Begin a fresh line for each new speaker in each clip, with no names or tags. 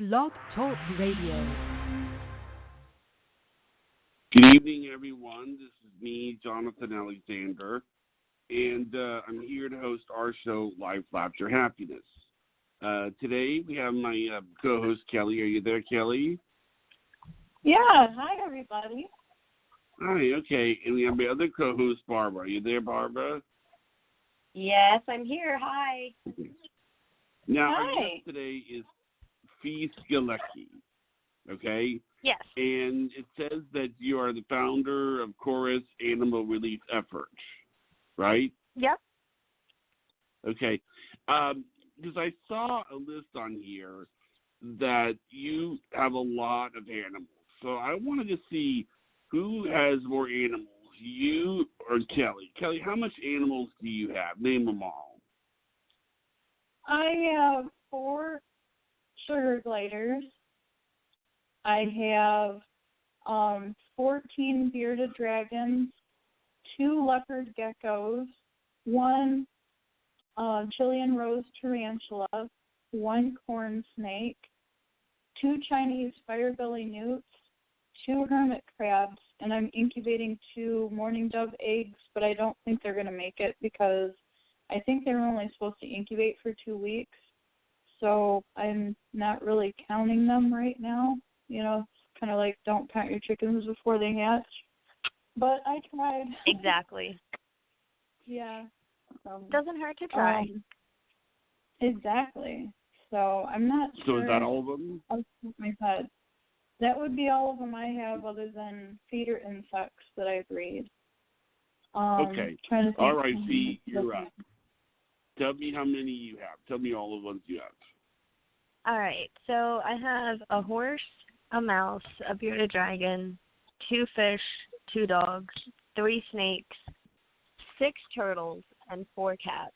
Blog Talk Radio.
Good evening, everyone. This is me, Jonathan Alexander, and I'm here to host our show, Life, Laughter, Happiness. Today, we have my co-host, Kelly. Are you there, Kelly?
Yeah. Hi, everybody.
Hi, okay. And we have my other co-host, Barbara. Are you there, Barbara?
Yes, I'm here. Hi.
Now,
Hi.
our guest today is scalicki, okay?
Yes.
And it says that you are the founder of Chorus Animal Relief Effort, right?
Yep.
Okay. Because I saw a list on here that you have a lot of animals. So I wanted to see who has more animals, you or Kelly. Kelly, how much animals do you have? Name them all.
I have 4 sugar gliders. I have 14 bearded dragons, 2 leopard geckos, 1 Chilean rose tarantula, 1 corn snake, 2 Chinese firebelly newts, 2 hermit crabs, and I'm incubating 2 mourning dove eggs, but I don't think they're going to make it because I think they were only supposed to incubate for 2 weeks. So I'm not really counting them right now. You know, it's kind of like don't count your chickens before they hatch. But I tried.
Exactly.
Yeah.
Doesn't hurt to try.
Exactly. So I'm not sure.
So is that all of them?
Off the top of my head. That would be all of them I have other than feeder insects that I breed.
Okay.
Trying to think
All right, V, you're up. Tell me how many you have. Tell me all the ones you have.
All right. So I have a horse, a mouse, a bearded dragon, 2 fish, 2 dogs, 3 snakes, 6 turtles, and 4 cats.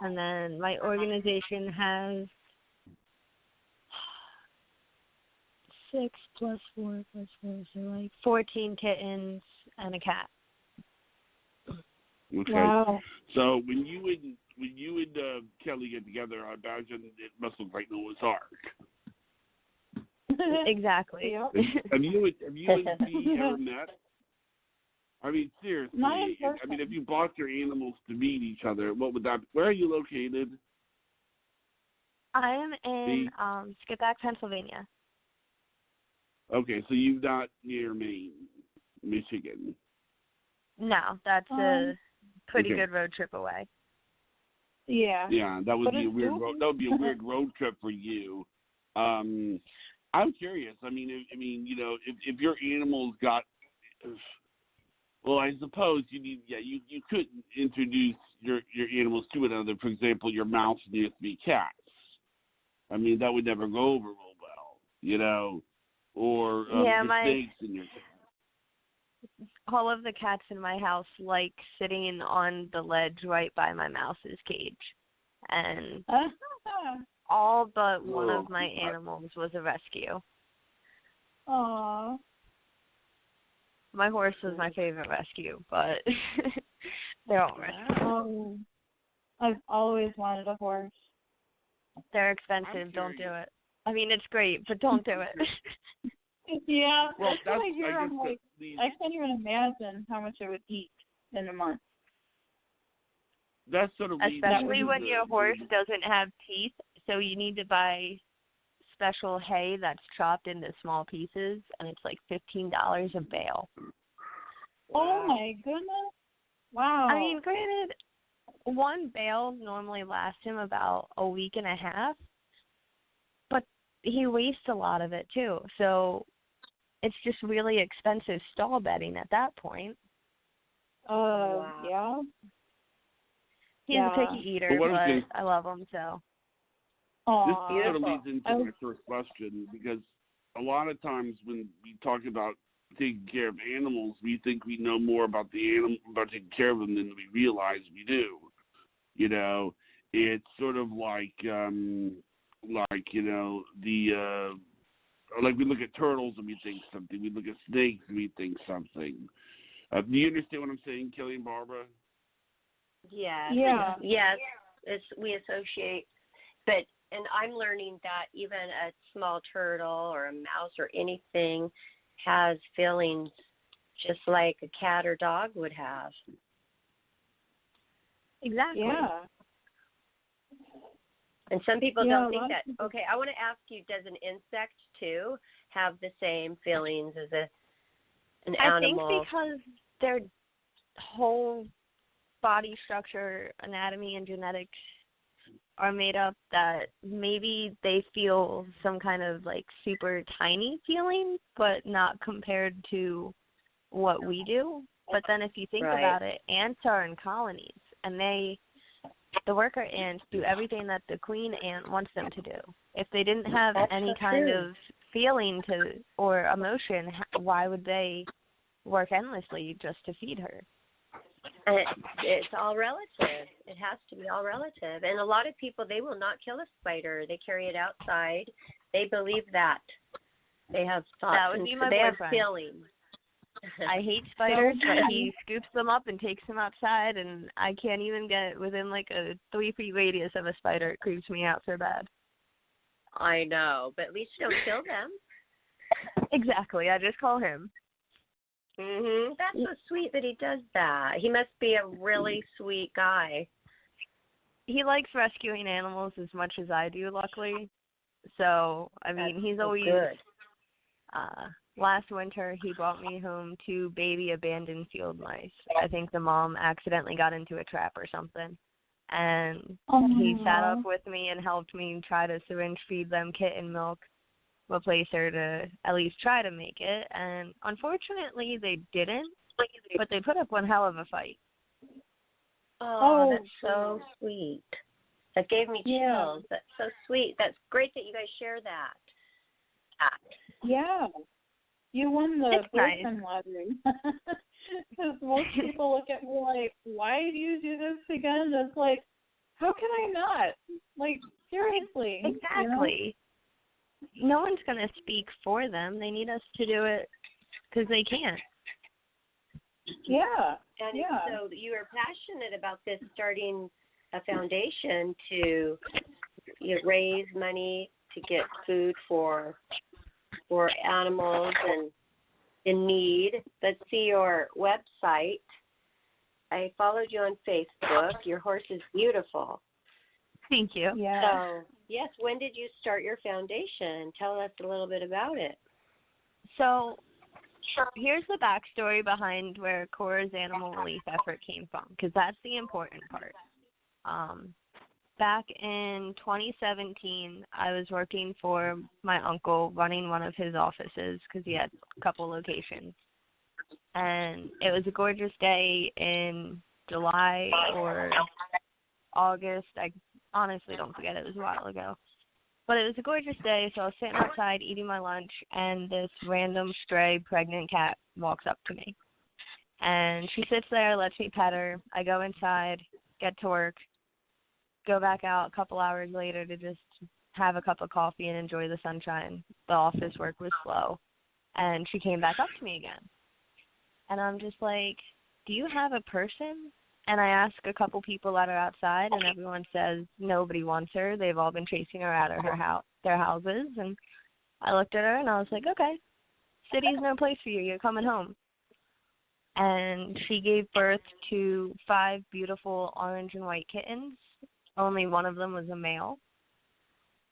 And then my organization has 6 plus 4 plus 4, so like 14 kittens and a cat.
Okay.
Wow.
So when you and Kelly get together, I imagine it must look like Noah's Ark.
Exactly.
Yep.
Have you and V ever met? I mean, seriously.
Not in person.
I mean, if you bought your animals to meet each other, what would that? Where are you located?
I am in Skippack, Pennsylvania.
Okay, so you're not near Maine, Michigan.
No, that's a pretty
Okay.
good road trip away.
Yeah.
Yeah, that would
But
be a
it's
weird.
doable.
That would be a weird road trip for you. I'm curious. I mean, you know, if your animals got, well, I suppose you need. Yeah, you could introduce your animals to another. For example, your mouse and your 3 cats. I mean, that would never go over real well, you know, or
Yeah,
the snakes in your cat.
All of the cats in my house like sitting on the ledge right by my mouse's cage. And all but one of my animals was a rescue.
Aww.
My horse was my favorite rescue, but they're all rescues.
Oh, I've always wanted a horse.
They're expensive. Don't do it. I mean, it's great, but don't do it.
Yeah,
Well,
that's what I hear.
I
I'm
guess
like, I can't even imagine how much I would eat in a month.
That's sort of
Especially when your horse doesn't have teeth, so you need to buy special hay that's chopped into small pieces, and it's like $15 a bale.
Oh my goodness! Wow.
I mean, granted, one bale normally lasts him about a week and a half, but he wastes a lot of it too. So it's just really expensive stall bedding at that point.
Yeah.
He's a picky eater, but I love him so.
This sort of leads into my first question, because a lot of times when we talk about taking care of animals, we think we know more about the animal, about taking care of them, than we realize we do. You know, it's sort of like you know, like we look at turtles and we think something. We look at snakes and we think something. Do you understand what I'm saying, Kelly and Barbara?
Yeah.
Yeah.
Yes, we associate, but
and I'm learning that even a small turtle or a mouse or anything has feelings just like a cat or dog would have.
Exactly.
Yeah.
And some people don't think that. Okay, I want to ask you, does an insect too have the same feelings as an animal?
I think because their whole body structure, anatomy, and genetics are made up that maybe they feel some kind of like super tiny feeling, but not compared to what we do. But then if you think about it, ants are in colonies, and the worker ants do everything that the queen ant wants them to do. If they didn't have any kind of feeling or emotion, why would they work endlessly just to feed her?
It's all relative. It has to be all relative. And a lot of people, they will not kill a spider. They carry it outside. They believe that. They have thoughts.
That would be my
boyfriend.
Have
feelings.
I hate spiders, but he scoops them up and takes them outside, and I can't even get within like a 3-feet radius of a spider. It creeps me out so bad.
I know, but at least you don't kill them.
Exactly. I just call him.
That's so sweet that he does that. He must be a really sweet guy.
He likes rescuing animals as much as I do, luckily. So, I mean, he's always
good.
Last winter, he brought me home 2 baby abandoned field mice. I think the mom accidentally got into a trap or something. And he sat up with me and helped me try to syringe feed them kitten milk, replace her to at least try to make it. And unfortunately, they didn't, but they put up one hell of a fight.
Oh, that's so sweet. That gave me chills. That's so sweet. That's great that you guys share that.
Yeah. You won the boyfriend lottery. Because most people look at me like, why do you do this again? It's like, how can I not? Like, seriously.
Exactly. You know? No one's going to speak for them. They need us to do it because they can't.
Yeah.
And so you are passionate about this, starting a foundation to raise money to get food for animals and in need. Let's see your website. I followed you on Facebook. Your horse is beautiful.
Thank you.
Yeah.
So, yes, when did you start your foundation? Tell us a little bit about it.
So, here's the backstory behind where Cora's animal relief effort came from, because that's the important part. Back in 2017, I was working for my uncle, running one of his offices because he had a couple locations. And it was a gorgeous day in July or August. I honestly don't forget. It was a while ago. But it was a gorgeous day, so I was sitting outside eating my lunch, and this random stray pregnant cat walks up to me. And she sits there, lets me pet her. I go inside, get to work, go back out a couple hours later to just have a cup of coffee and enjoy the sunshine. The office work was slow. And she came back up to me again. And I'm just like, do you have a person? And I ask a couple people that are outside, and everyone says nobody wants her. They've all been chasing her out of their houses. And I looked at her, and I was like, okay, city's no place for you. You're coming home. And she gave birth to 5 beautiful orange and white kittens. Only one of them was a male.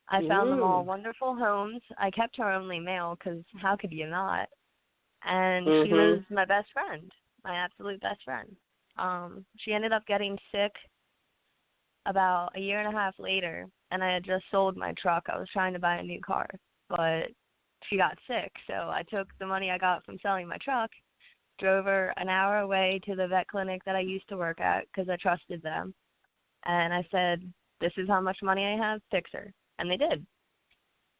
I found them all wonderful homes. I kept her only male because how could you not? And she was my best friend, my absolute best friend. She ended up getting sick about a year and a half later, and I had just sold my truck. I was trying to buy a new car, but she got sick. So I took the money I got from selling my truck, drove her an hour away to the vet clinic that I used to work at because I trusted them. And I said, this is how much money I have, fix her. And they did.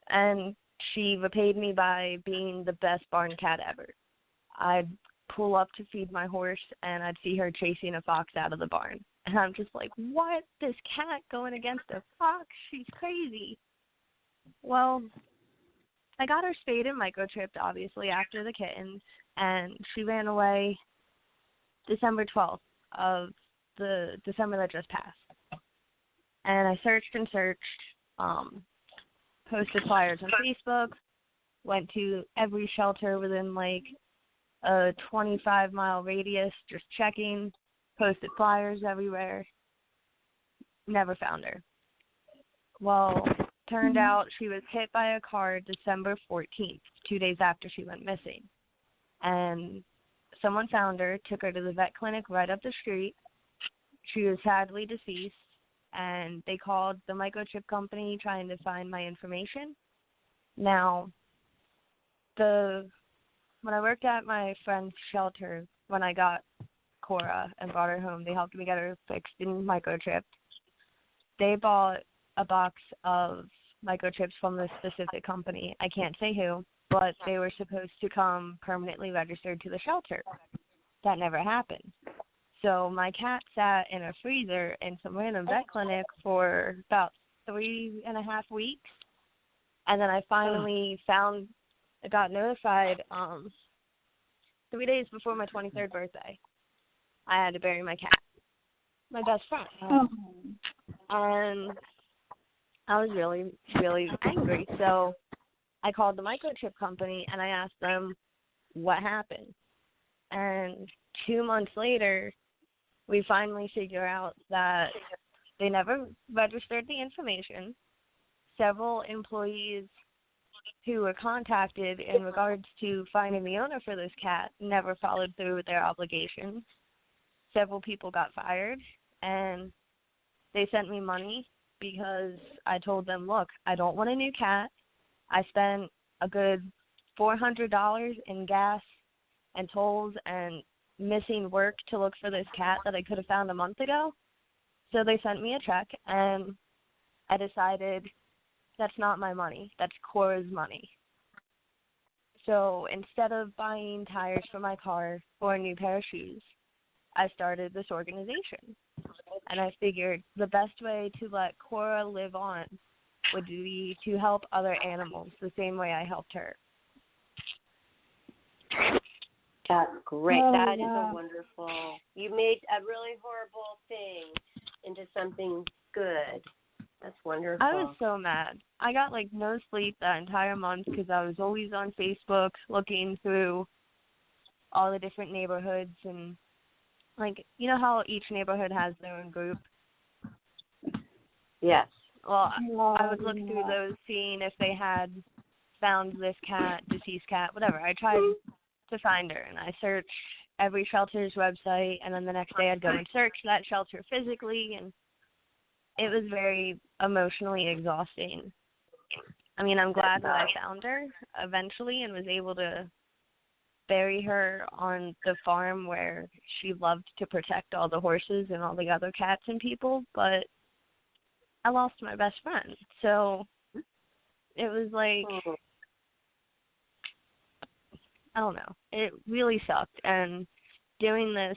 And she repaid me by being the best barn cat ever. I'd pull up to feed my horse, and I'd see her chasing a fox out of the barn. And I'm just like, what? This cat going against a fox? She's crazy. Well, I got her spayed and microchipped, obviously, after the kittens, and she ran away December 12th of the December that just passed. And I searched and searched, posted flyers on Facebook, went to every shelter within like a 25-mile radius, just checking, posted flyers everywhere. Never found her. Well, turned out she was hit by a car December 14th, 2 days after she went missing. And someone found her, took her to the vet clinic right up the street. She was sadly deceased, and they called the microchip company trying to find my information. Now, when I worked at my friend's shelter, when I got Cora and brought her home, they helped me get her fixed and microchipped. They bought a box of microchips from this specific company. I can't say who, but they were supposed to come permanently registered to the shelter. That never happened. So my cat sat in a freezer in some random vet clinic for about 3.5 weeks. And then I finally got notified 3 days before my 23rd birthday. I had to bury my cat, my best friend. And I was really, really angry. So I called the microchip company and I asked them what happened. And 2 months later, we finally figure out that they never registered the information. Several employees who were contacted in regards to finding the owner for this cat never followed through with their obligations. Several people got fired, and they sent me money because I told them, look, I don't want a new cat. I spent a good $400 in gas and tolls and missing work to look for this cat that I could have found a month ago. So they sent me a check, and I decided that's not my money. That's Cora's money. So instead of buying tires for my car or a new pair of shoes, I started this organization. And I figured the best way to let Cora live on would be to help other animals the same way I helped her.
That's great.
Oh,
that
wow.
is a wonderful. You made a really horrible thing into something good. That's wonderful.
I was so mad. I got like no sleep that entire month because I was always on Facebook looking through all the different neighborhoods, and like, you know how each neighborhood has their own group?
Yes.
Well, I would look through those, seeing if they had found this cat, deceased cat, whatever. I tried to find her, and I searched every shelter's website, and then the next day I'd go and search that shelter physically, and it was very emotionally exhausting. I mean, I'm glad that I found her eventually and was able to bury her on the farm where she loved to protect all the horses and all the other cats and people, but I lost my best friend. So it was like, I don't know. It really sucked, and doing this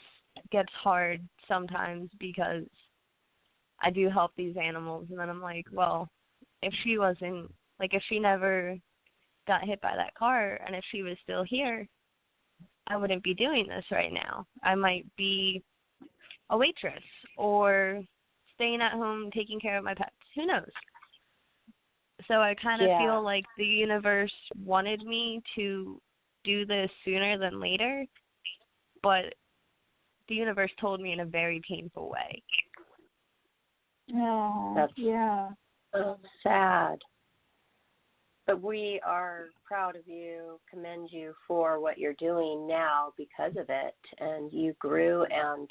gets hard sometimes because I do help these animals, and then I'm like, well, if she never got hit by that car, and if she was still here, I wouldn't be doing this right now. I might be a waitress or staying at home taking care of my pets. Who knows? So I kind of feel like the universe wanted me to do this sooner than later, but the universe told me in a very painful way.
Oh,
that's
so
sad. But we are proud of you, commend you for what you're doing now because of it. And you grew, and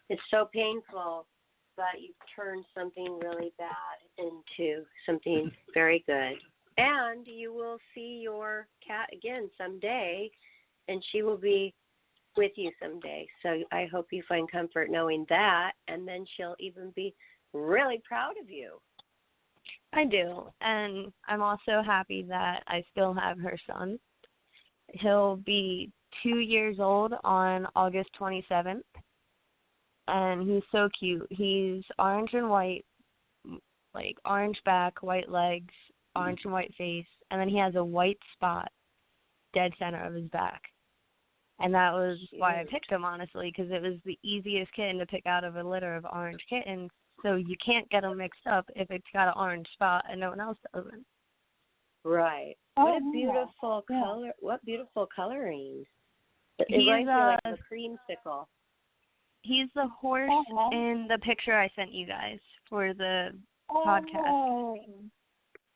it's so painful, but you've turned something really bad into something very good. And you will see your cat again someday, and she will be with you someday. So I hope you find comfort knowing that, and then she'll even be really proud of you.
I do, and I'm also happy that I still have her son. He'll be 2 years old on August 27th, and he's so cute. He's orange and white, like orange back, white legs, orange and white face, and then he has a white spot dead center of his back. And that was why I picked him, honestly, because it was the easiest kitten to pick out of a litter of orange kittens so you can't get them mixed up if it's got an orange spot and no one else doesn't.
Right. What a beautiful color. What beautiful coloring. It reminds me like of a creamsicle.
He's the horse in the picture I sent you guys for the podcast.
Oh,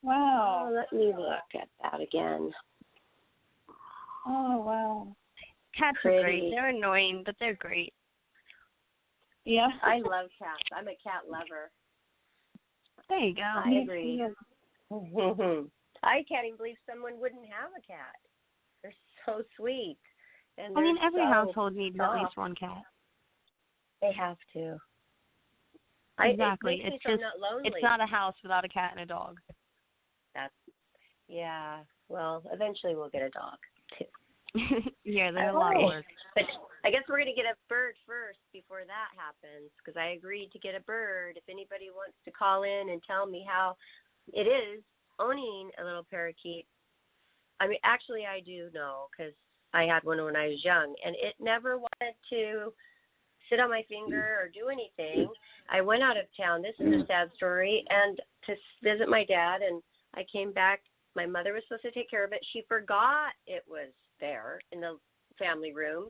wow.
Oh, let me look at that again.
Oh, wow.
Cats are great. They're annoying, but they're great.
Yeah.
I love cats. I'm a cat lover.
There you go.
I agree. I can't even believe someone wouldn't have a cat. They're so sweet. And
I mean, every household needs at least one cat.
They have to.
Exactly.
It's just not lonely.
It's not a house without a cat and a dog.
Yeah. Well, eventually we'll get a dog too.
Yeah, there's a lot of work.
But I guess we're going to get a bird first before that happens, because I agreed to get a bird. If anybody wants to call in and tell me how it is owning a little parakeet, I mean, actually I do know, because I had one when I was young, and it never wanted to sit on my finger or do anything. I went out of town. This is a sad story, and to visit my dad, and I came back. My mother was supposed to take care of it. She forgot it was there in the family room.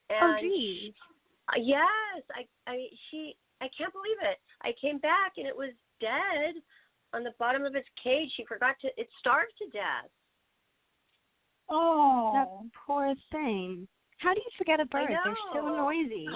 And
geez.
Yes, I can't believe it. I came back and it was dead on the bottom of its cage. She forgot it starved to death.
Oh,
that poor thing. How do you forget a bird? They're so noisy.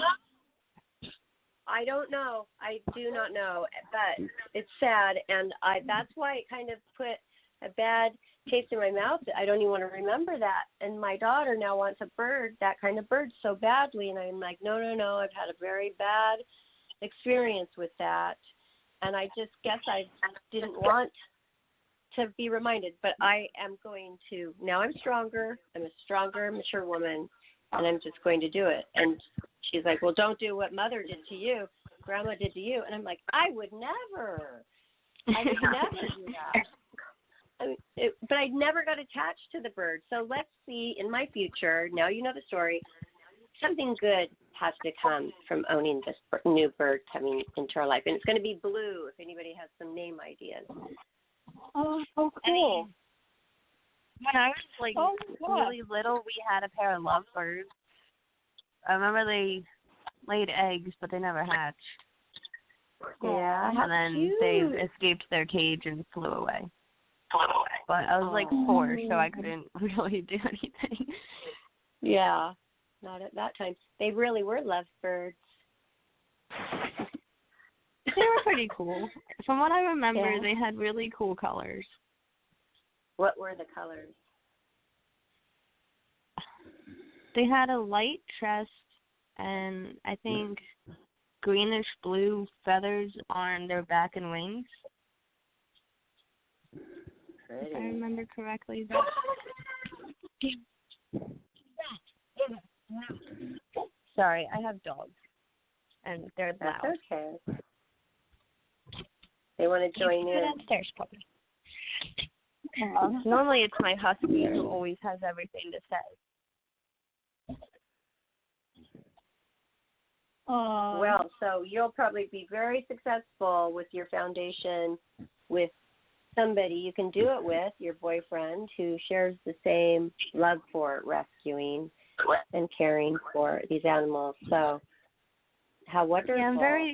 I don't know. I do not know, but it's sad, and that's why it kind of put a bad taste in my mouth. I don't even want to remember that. And my daughter now wants a bird, that kind of bird, so badly, and I'm like, no. I've had a very bad experience with that, and I just guess I didn't want to be reminded. But I am going to. Now I'm stronger. I'm a stronger, mature woman, and I'm just going to do it. And she's like, well, don't do what Mother did to you, Grandma did to you. And I'm like, I would never do that. But I never got attached to the bird. So let's see in my future, now you know the story, something good has to come from owning this new bird coming into our life. And it's going to be blue, if anybody has some name ideas.
Oh, cool.
When I was really little, we had a pair of lovebirds. I remember they laid eggs, but they never hatched.
Yeah,
and then they escaped their cage and flew away. But I was 4, so I couldn't really do anything.
Yeah, not at that time. They really were lovebirds.
They were pretty cool. From what I remember, they had really cool colors.
What were the colors?
They had a light chest and I think greenish blue feathers on their back and wings.
Pretty.
If I remember correctly. Sorry, I have dogs, and they're loud.
That's okay. They want to join in.
Downstairs, puppy. Normally it's my husky who always has everything to say.
Well, so you'll probably be very successful with your foundation with somebody you can do it with, your boyfriend, who shares the same love for rescuing and caring for these animals. So how wonderful.
Yeah,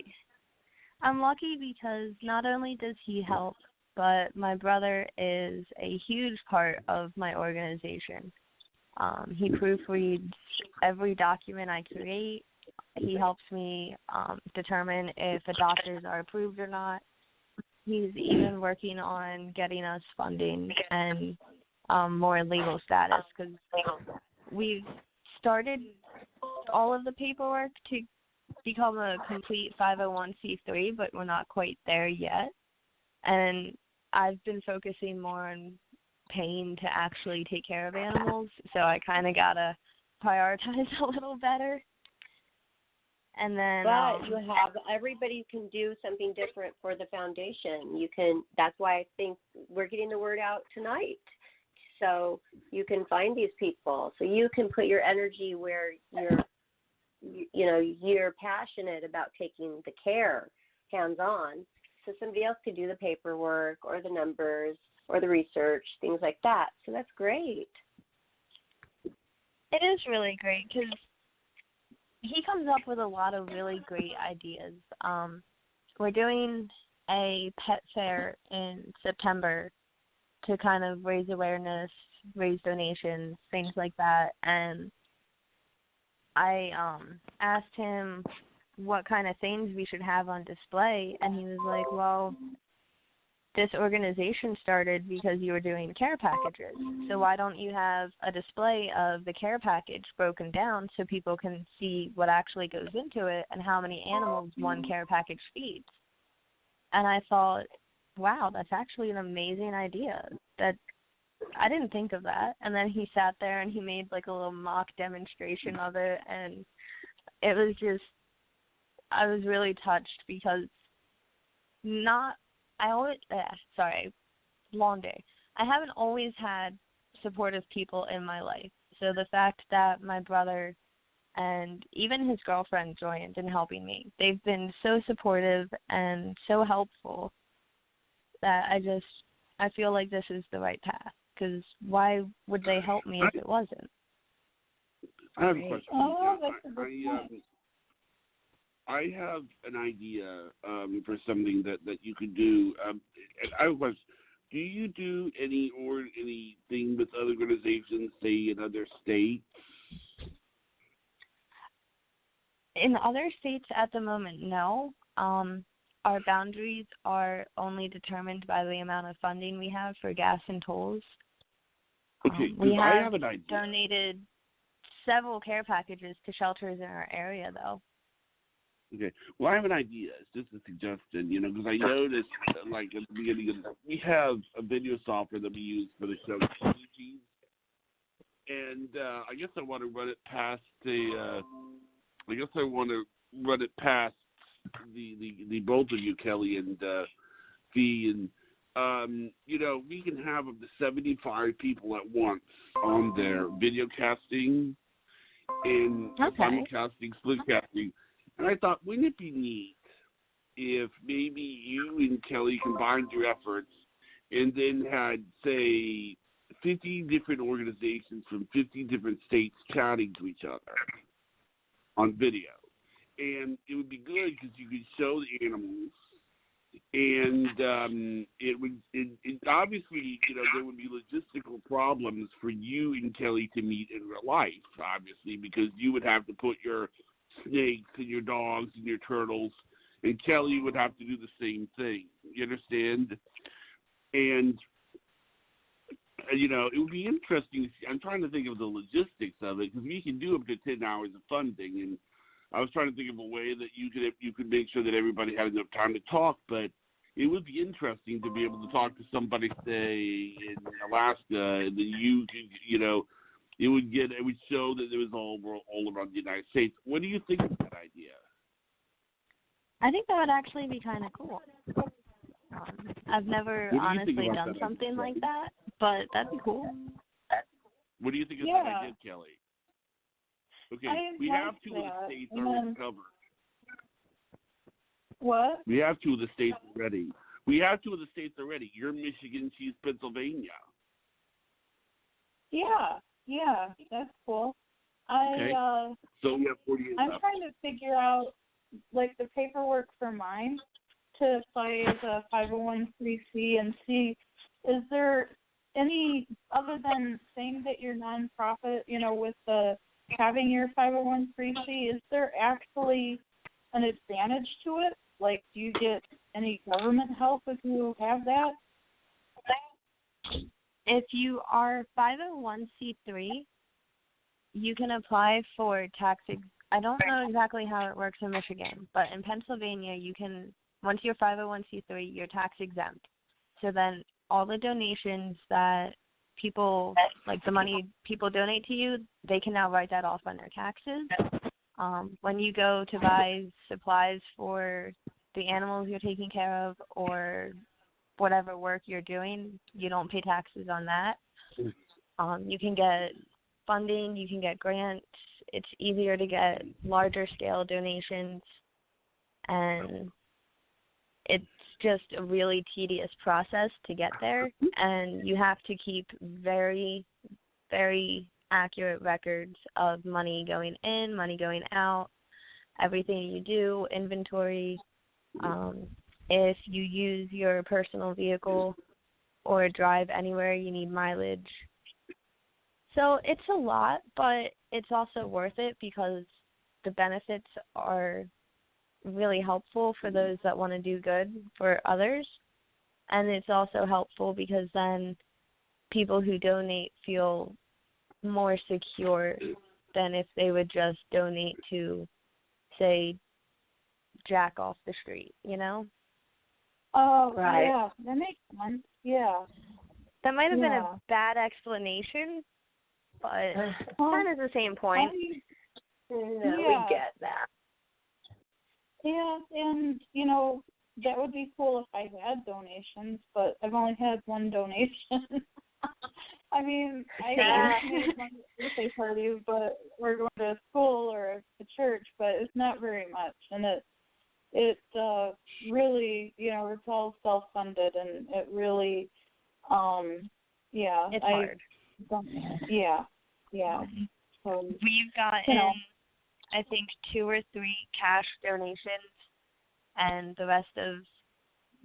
I'm lucky because not only does he help, but my brother is a huge part of my organization. He proofreads every document I create. He helps me determine if the doctors are approved or not. He's even working on getting us funding and more legal status, because we've started all of the paperwork to become a complete 501c3, but we're not quite there yet. And I've been focusing more on paying to actually take care of animals, so I kind of got to prioritize a little better. And then,
but you have, everybody can do something different for the foundation. You can, that's why I think we're getting the word out tonight. So you can find these people. So you can put your energy where you're passionate about taking the care hands-on, so somebody else could do the paperwork or the numbers or the research, things like that. So that's great.
It is really great because he comes up with a lot of really great ideas. We're doing a pet fair in September to kind of raise awareness, raise donations, things like that. And I asked him what kind of things we should have on display, and he was like, well, this organization started because you were doing care packages. So why don't you have a display of the care package broken down so people can see what actually goes into it and how many animals one care package feeds? And I thought, wow, that's actually an amazing idea. That I didn't think of that. And then he sat there and he made like a little mock demonstration of it, and it was just, I was really touched because long day. I haven't always had supportive people in my life. So the fact that my brother and even his girlfriend joined in helping me, they've been so supportive and so helpful that I feel like this is the right path. Because why would they help me if it wasn't?
I have a question.
Oh, that's a good point.
I have an idea for something that you could do. And I was, do you do anything with other organizations, say in other states?
In other states at the moment, no. Our boundaries are only determined by the amount of funding we have for gas and tolls.
Okay,
I
have an idea.
Donated several care packages to shelters in our area, though.
Okay. Well, I have an idea. It's just a suggestion, because I noticed, like, at the beginning of we have a video software that we use for the show, scalicki. And I guess I want to run it past the both of you, Kelly and Fee, and we can have up to 75 people at once on there, video casting and simulcasting, split casting. And I thought, wouldn't it be neat if maybe you and Kelly combined your efforts and then had, say, 50 different organizations from 50 different states chatting to each other on video? And it would be good because you could show the animals, and it obviously, there would be logistical problems for you and Kelly to meet in real life, obviously, because you would have to put your snakes and your dogs and your turtles, and Kelly would have to do the same thing. You understand? And it would be interesting to see. I'm trying to think of the logistics of it, because we can do up to 10 hours of funding, and I was trying to think of a way that you could make sure that everybody had enough time to talk, but it would be interesting to be able to talk to somebody, say, in Alaska, and then you could, it would show that it was all around the United States. What do you think of that idea?
I think that would actually be kind of cool. I've never honestly done something like that, but that'd be cool.
What do you think of that idea, Kelly? Okay, we have two of the states already covered.
What?
We have two of the states already. You're Michigan, she's Pennsylvania.
Yeah, that's cool.
So we have 48
I'm
left.
trying to figure out, like, the paperwork for mine to apply as a 501c and see, is there any, other than saying that you're nonprofit, with the having your 501c, is there actually an advantage to it? Like, do you get any government help if you have that?
If you are 501c3, you can apply for tax. I don't know exactly how it works in Michigan, but in Pennsylvania, you can, once you're 501c3, you're tax exempt. So then all the donations that people, like the money people donate to you, they can now write that off on their taxes. When you go to buy supplies for the animals you're taking care of or whatever work you're doing, you don't pay taxes on that. You can get funding, you can get grants. It's easier to get larger scale donations, and it's just a really tedious process to get there, and you have to keep very, very accurate records of money going in, money going out, everything you do, inventory. If you use your personal vehicle or drive anywhere, you need mileage. So it's a lot, but it's also worth it because the benefits are really helpful for those that want to do good for others. And it's also helpful because then people who donate feel more secure than if they would just donate to, say, Jack off the street, you know?
Oh,
Right.
yeah, that makes sense. Yeah.
That might have been a bad explanation, but kind of the same point.
We get that.
Yeah, and, you know, that would be cool if I had donations, but I've only had one donation. I mean, I had my birthday party, but we're going to school or a church, but it's not very much, and it really, you know, it's all self-funded, and it really,
It's hard.
Yeah. So,
we've gotten, I think, 2 or 3 cash donations, and the rest of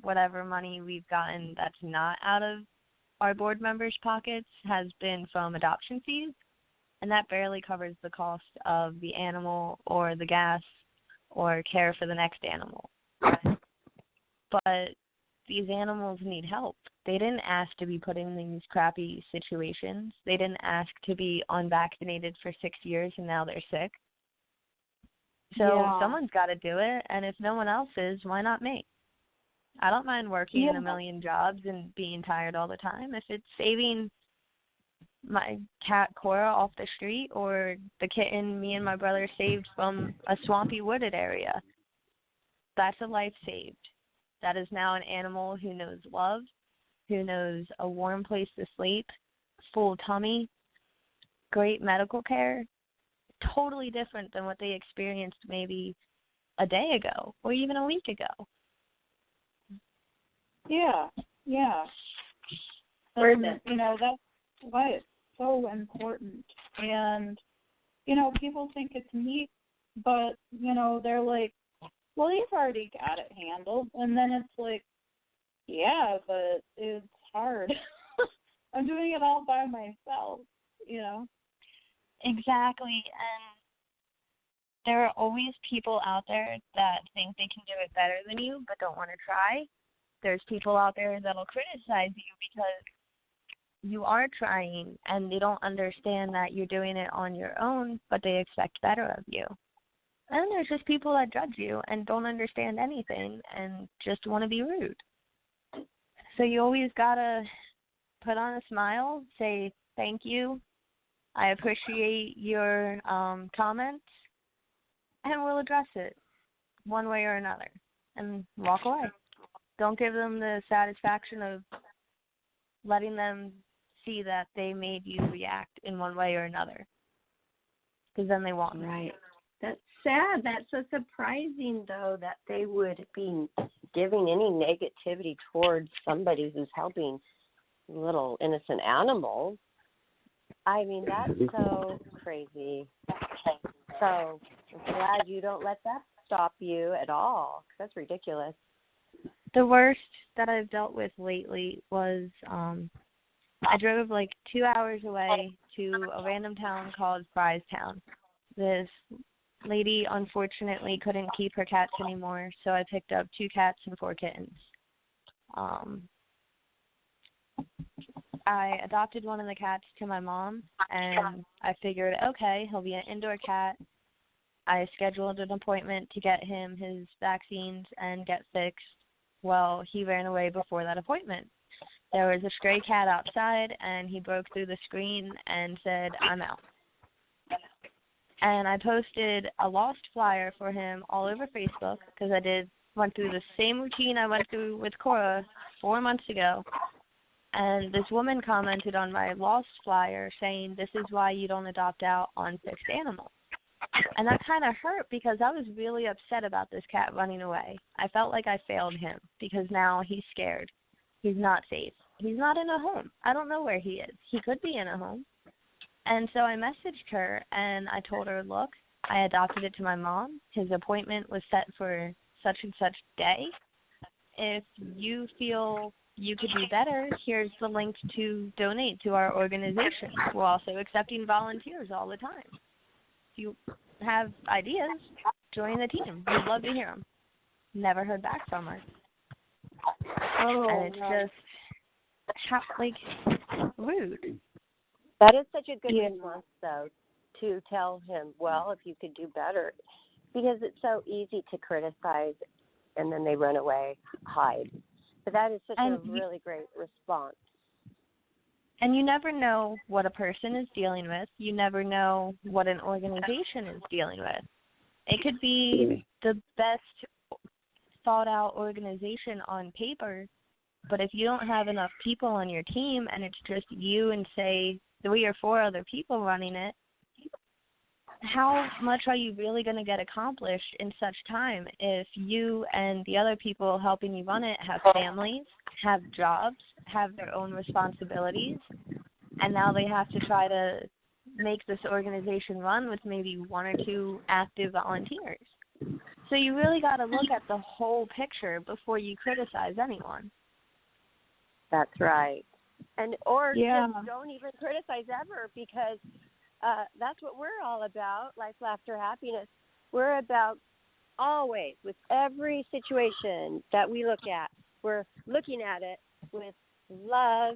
whatever money we've gotten that's not out of our board members' pockets has been from adoption fees, and that barely covers the cost of the animal or the gas or care for the next animal. But these animals need help. They didn't ask to be put in these crappy situations. They didn't ask to be unvaccinated for 6 years, and now they're sick. So someone's got to do it, and if no one else is, why not me? I don't mind working a million jobs and being tired all the time. If it's saving my cat Cora off the street or the kitten me and my brother saved from a swampy wooded area, that's a life saved. That is now an animal who knows love, who knows a warm place to sleep, full tummy, great medical care, totally different than what they experienced maybe a day ago or even a week ago.
Yeah. And, you know, that's why it's so important. And, you know, people think it's neat, but, you know, they're like, well, you've already got it handled. And then it's like, yeah, but it's hard. I'm doing it all by myself, you know.
Exactly. And there are always people out there that think they can do it better than you but don't want to try. There's people out there that'll criticize you because you are trying and they don't understand that you're doing it on your own, but they expect better of you. And there's just people that judge you and don't understand anything and just want to be rude. So you always got to put on a smile, say thank you, I appreciate your comments, and we'll address it one way or another and walk away. Don't give them the satisfaction of letting them see that they made you react in one way or another, because then they won't.
Right. That's sad. That's so surprising, though, that they would be giving any negativity towards somebody who's helping little innocent animals. I mean, that's so crazy. So I'm glad you don't let that stop you at all, 'cause that's ridiculous.
The worst that I've dealt with lately was I drove like 2 hours away to a random town called Frystown. This lady, unfortunately, couldn't keep her cats anymore, so I picked up 2 cats and 4 kittens. I adopted one of the cats to my mom, and I figured, okay, he'll be an indoor cat. I scheduled an appointment to get him his vaccines and get fixed. Well, he ran away before that appointment. There was a stray cat outside, and he broke through the screen and said, I'm out. And I posted a lost flyer for him all over Facebook because I went through the same routine I went through with Cora 4 months ago. And this woman commented on my lost flyer saying, this is why you don't adopt out on fixed animals. And that kind of hurt because I was really upset about this cat running away. I felt like I failed him because now he's scared. He's not safe. He's not in a home. I don't know where he is. He could be in a home. And so I messaged her and I told her, look, I adopted it to my mom. His appointment was set for such and such day. If you feel you could do better, here's the link to donate to our organization. We're also accepting volunteers all the time. If you have ideas, join the team. We'd love to hear them. Never heard back from her. And it's just, rude.
That is such a good response, though, to tell him, well, if you could do better, because it's so easy to criticize and then they run away, hide. But that is such a really great response.
And you never know what a person is dealing with. You never know what an organization is dealing with. It could be the best thought-out organization on paper, but if you don't have enough people on your team and it's just you and, say, 3 or 4 other people running it, how much are you really going to get accomplished in such time if you and the other people helping you run it have families, have jobs, have their own responsibilities, and now they have to try to make this organization run with maybe 1 or 2 active volunteers? So you really got to look at the whole picture before you criticize anyone.
That's right. And just don't even criticize ever, because that's what we're all about, life, laughter, happiness. We're about always, with every situation that we look at, we're looking at it with love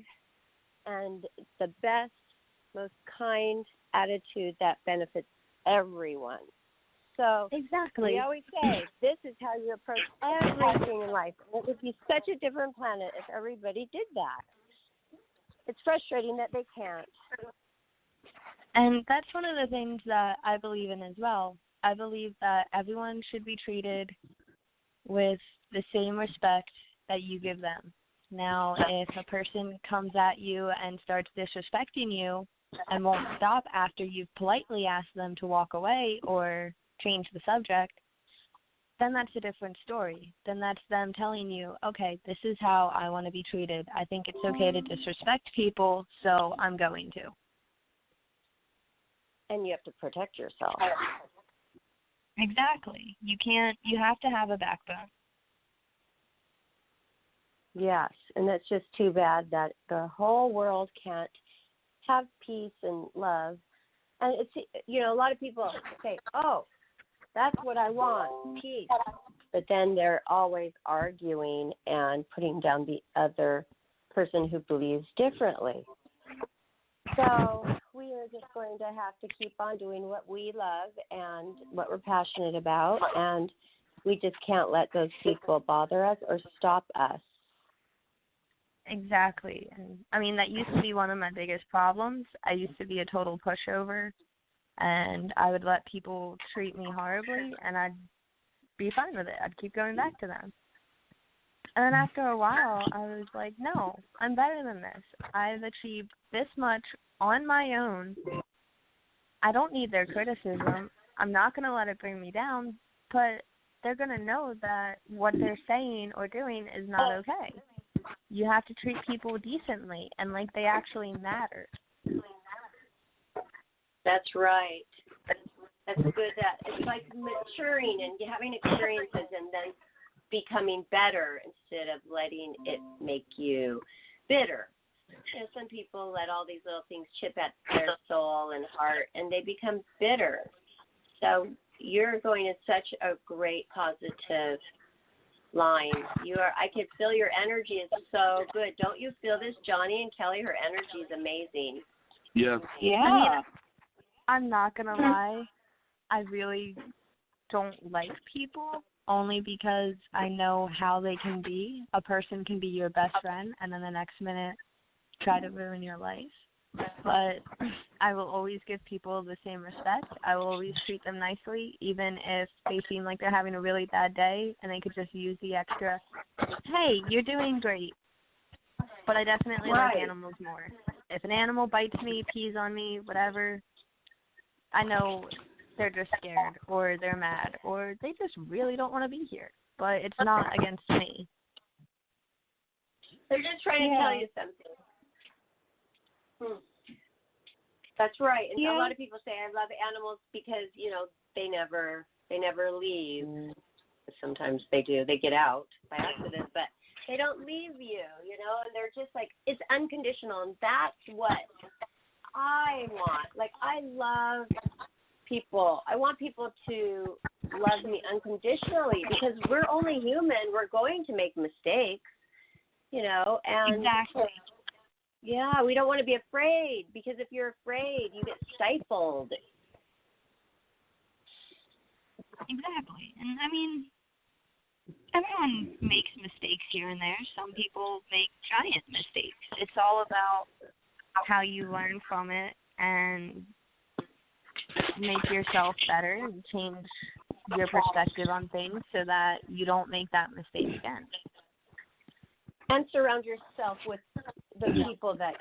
and the best, most kind attitude that benefits everyone. So
exactly,
we always say, this is how you approach everything in life. And it would be such a different planet if everybody did that. It's frustrating that they can't.
And that's one of the things that I believe in as well. I believe that everyone should be treated with the same respect that you give them. Now, if a person comes at you and starts disrespecting you and won't stop after you've politely asked them to walk away or change the subject, then that's a different story. Then that's them telling you, okay, this is how I want to be treated. I think it's okay to disrespect people, so I'm going to.
And you have to protect yourself.
Exactly. You have to have a backbone.
Yes, and that's just too bad that the whole world can't have peace and love. And it's, a lot of people say, oh, that's what I want, peace. But then they're always arguing and putting down the other person who believes differently. So we are just going to have to keep on doing what we love and what we're passionate about, and we just can't let those people bother us or stop us.
Exactly. And I mean, that used to be one of my biggest problems. I used to be a total pushover, and I would let people treat me horribly, and I'd be fine with it. I'd keep going back to them. And then after a while, I was like, no, I'm better than this. I've achieved this much on my own. I don't need their criticism. I'm not going to let it bring me down, but they're going to know that what they're saying or doing is not okay. You have to treat people decently and like they actually matter.
That's right. That's good. That it's like maturing and having experiences and then becoming better instead of letting it make you bitter. Some people let all these little things chip at their soul and heart, and they become bitter. So you're going in such a great positive line. I can feel your energy is so good. Don't you feel this, Johnny and Kelly? Her energy is amazing.
Yes.
Yeah.
I mean, I'm not going to lie. I really don't like people, only because I know how they can be. A person can be your best friend and then the next minute try to ruin your life. But I will always give people the same respect. I will always treat them nicely, even if they seem like they're having a really bad day and they could just use the extra, hey, you're doing great. But I definitely like animals more. If an animal bites me, pees on me, whatever, I know they're just scared, or they're mad, or they just really don't want to be here. But it's not against me.
They're just trying to tell you something. That's right. And a lot of people say, I love animals because, they never leave. Sometimes they do. They get out by accident, but they don't leave you, and they're just like, it's unconditional. And that's what I want. Like, I love people. I want people to love me unconditionally because we're only human. We're going to make mistakes, and
exactly.
Yeah, we don't want to be afraid because if you're afraid, you get stifled.
Exactly. And I mean, everyone makes mistakes here and there. Some people make giant mistakes. It's all about how you learn from it and make yourself better and change your perspective on things so that you don't make that mistake again.
And surround yourself with the people that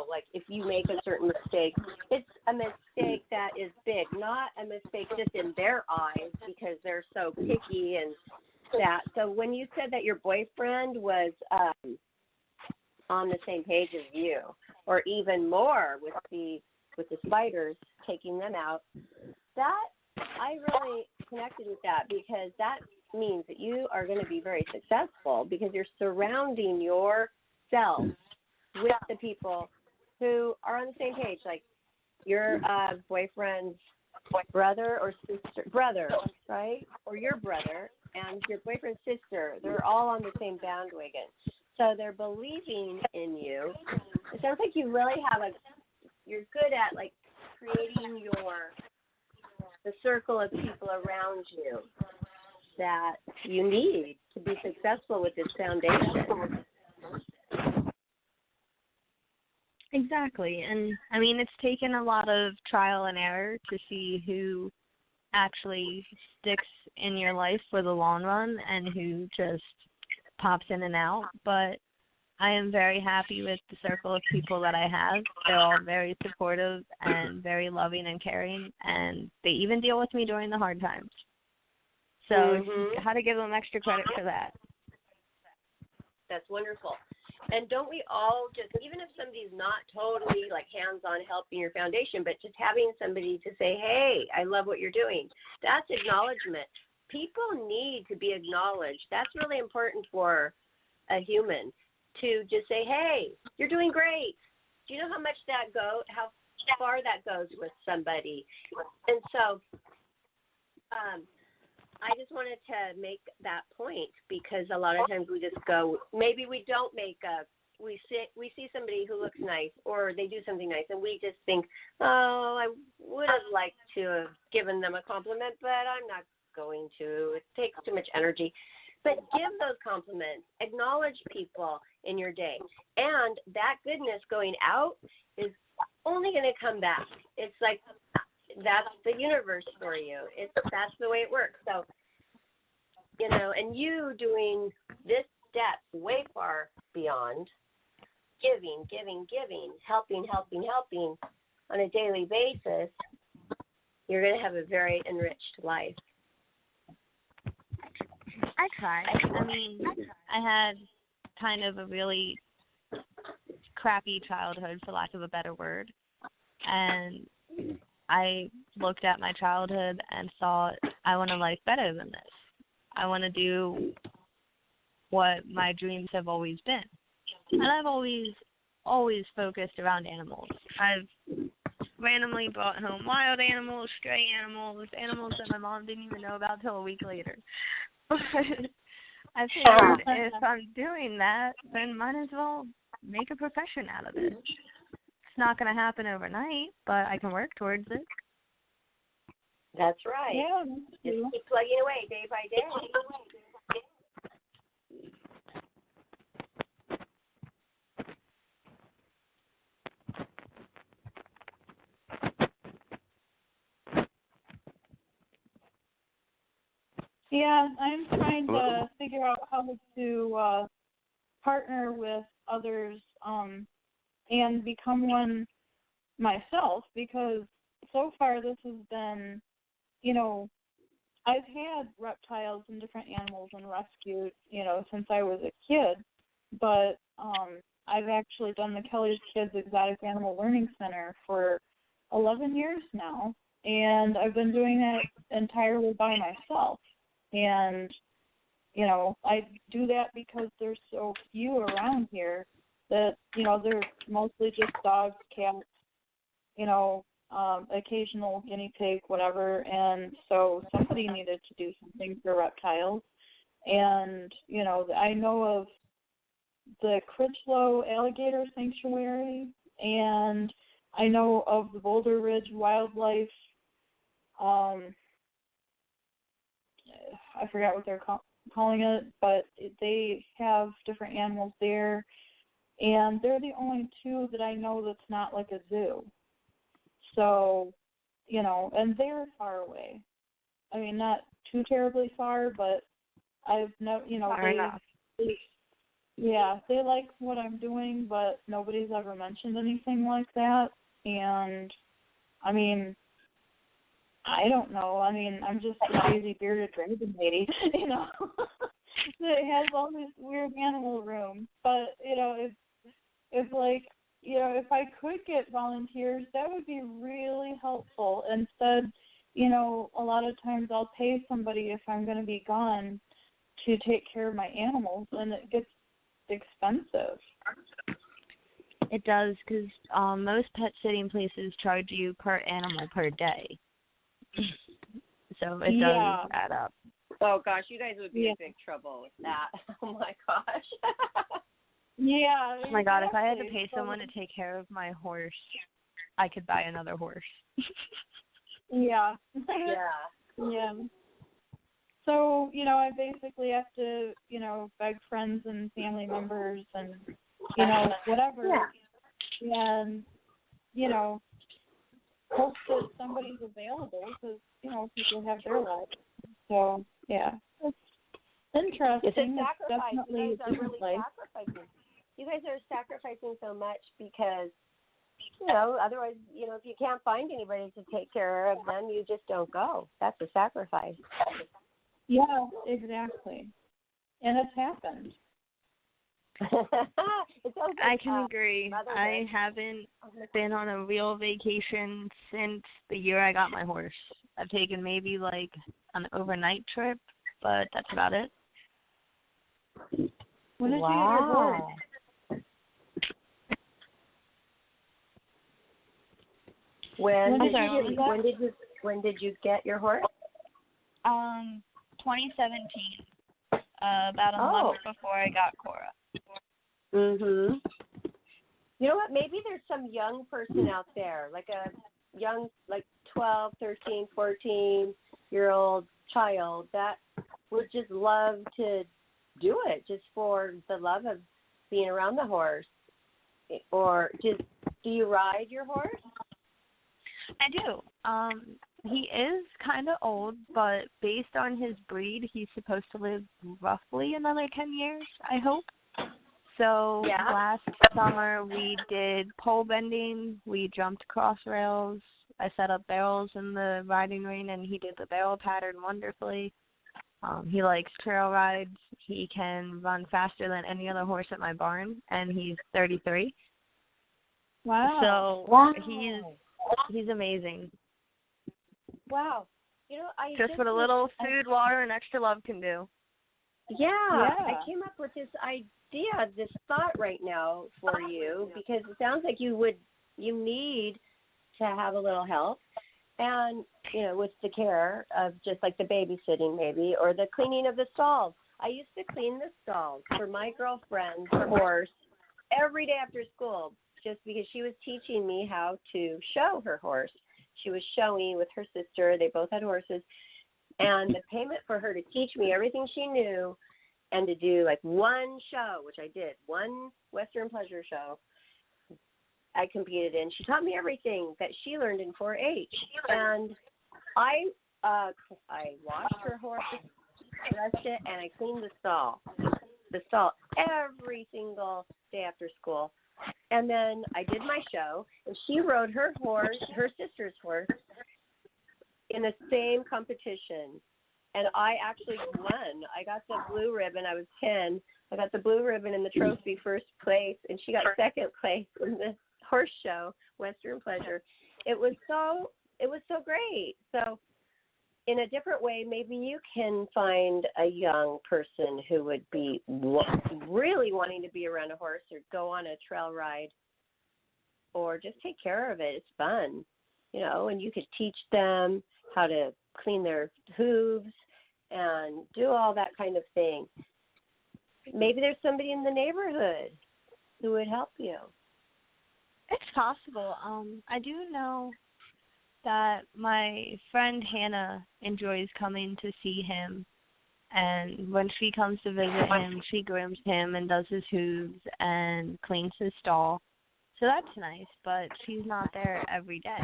like if you make a certain mistake, it's a mistake that is big, not a mistake just in their eyes because they're so picky and that. So when you said that your boyfriend was on the same page as you, or even more with the spiders, taking them out, that I really connected with that because that means that you are going to be very successful because you're surrounding yourself with the people who are on the same page, like your boyfriend's brother or sister, right? Or your brother and your boyfriend's sister. They're all on the same bandwagon. So they're believing in you. It sounds like you really you're good at like creating the circle of people around you that you need to be successful with this foundation.
Exactly. And I mean, it's taken a lot of trial and error to see who actually sticks in your life for the long run and who just pops in and out. But I am very happy with the circle of people that I have. They're all very supportive and very loving and caring, and they even deal with me during the hard times. So I had to give them extra credit for that.
That's wonderful. And don't we all just, even if somebody's not totally like hands-on helping your foundation, but just having somebody to say, hey, I love what you're doing, that's acknowledgement. People need to be acknowledged. That's really important for a human to just say, hey, you're doing great. Do you know how far that goes with somebody? And so I just wanted to make that point because a lot of times we just go, maybe we don't we see somebody who looks nice or they do something nice and we just think, oh, I would have liked to have given them a compliment, but I'm not going to. It takes too much energy. But give those compliments. Acknowledge people in your day. And that goodness going out is only going to come back. It's like that's the universe for you. That's the way it works. So, and you doing this step way far beyond giving, helping on a daily basis, you're going to have a very enriched life.
I try. I mean, I had kind of a really crappy childhood, for lack of a better word, and I looked at my childhood and thought, I want a life better than this. I want to do what my dreams have always been. And I've always focused around animals. I've randomly brought home wild animals, stray animals that my mom didn't even know about till a week later. But I figured if I'm doing that, then might as well make a profession out of it. It's not going to happen overnight, but I can work towards it.
That's right.
Yeah.
Just keep plugging away day by day.
Yeah, I'm trying to figure out how to partner with others and become one myself because so far this has been I've had reptiles and different animals and rescued, since I was a kid, but I've actually done the Kelly's Kids Exotic Animal Learning Center for 11 years now, and I've been doing that entirely by myself. And, I do that because there's so few around here that, they're mostly just dogs, cats, occasional guinea pig, whatever, and so somebody needed to do something for reptiles. And, I know of the Critchlow Alligator Sanctuary, and I know of the Boulder Ridge Wildlife, I forgot what they're calling it, but they have different animals there, and they're the only two that I know that's not like a zoo. So, and they're far away. I mean, not too terribly far, but I've never, they like what I'm doing, but nobody's ever mentioned anything like that. And, I mean, I don't know. I mean, I'm just a crazy bearded dragon lady, that has all this weird animal room. But, if like, if I could get volunteers, that would be really helpful. Instead, a lot of times I'll pay somebody if I'm going to be gone to take care of my animals, and it gets expensive.
It does, because most pet sitting places charge you per animal per day. So it does add up.
Oh, gosh, you guys would be in big trouble with that. Oh, my gosh.
Yeah.
Oh my God, if I had to pay someone to take care of my horse, I could buy another horse.
Yeah.
Yeah.
Yeah. So, I basically have to, beg friends and family members and, whatever. Yeah. And, hope that somebody's available because, people have their lives. So, yeah. It's interesting.
It's a sacrifice.
Definitely
You guys are really sacrificing. You guys are sacrificing so much because, otherwise, if you can't find anybody to take care of them, you just don't go. That's a sacrifice.
Yeah, exactly. And it's happened.
I can agree. I haven't been on a real vacation since the year I got my horse. I've taken maybe like an overnight trip, but that's about it.
When did you get your horse?
When did you get your horse?
2017. About a month before I got Cora.
Mhm. You know what? Maybe there's some young person out there, like a young, 12, 13, 14-year-old child that would just love to do it just for the love of being around the horse. Or do you ride your horse?
I do. He is kind of old, but based on his breed, he's supposed to live roughly another 10 years, I hope. So last summer we did pole bending, we jumped cross rails, I set up barrels in the riding ring, and he did the barrel pattern wonderfully. He likes trail rides. He can run faster than any other horse at my barn, and he's 33.
Wow.
So he's amazing.
Wow.
Just what a little food, water, and extra love can do.
Yeah. I came up with this idea, this thought right now for you, because it sounds like you need to have a little help. And, with the care of just like the babysitting maybe, or the cleaning of the stalls. I used to clean the stalls for my girlfriend's horse every day after school, just because she was teaching me how to show her horse. She was showing with her sister. They both had horses. And the payment for her to teach me everything she knew and to do like one show, which I did, one Western Pleasure show I competed in. She taught me everything that she learned in 4-H. And I washed her horse, dressed it, and I cleaned the stall every single day after school. And then I did my show, and she rode her horse, her sister's horse, in the same competition, and I actually won. I got the blue ribbon. I was 10. I got the blue ribbon in the trophy, first place, and she got second place in the horse show, Western Pleasure. It was so great. So in a different way, maybe you can find a young person who would be really wanting to be around a horse or go on a trail ride or just take care of it. It's fun, and you could teach them how to clean their hooves and do all that kind of thing. Maybe there's somebody in the neighborhood who would help you.
It's possible. I do know that my friend Hannah enjoys coming to see him, and when she comes to visit him, she grooms him and does his hooves and cleans his stall. So that's nice, but she's not there every day.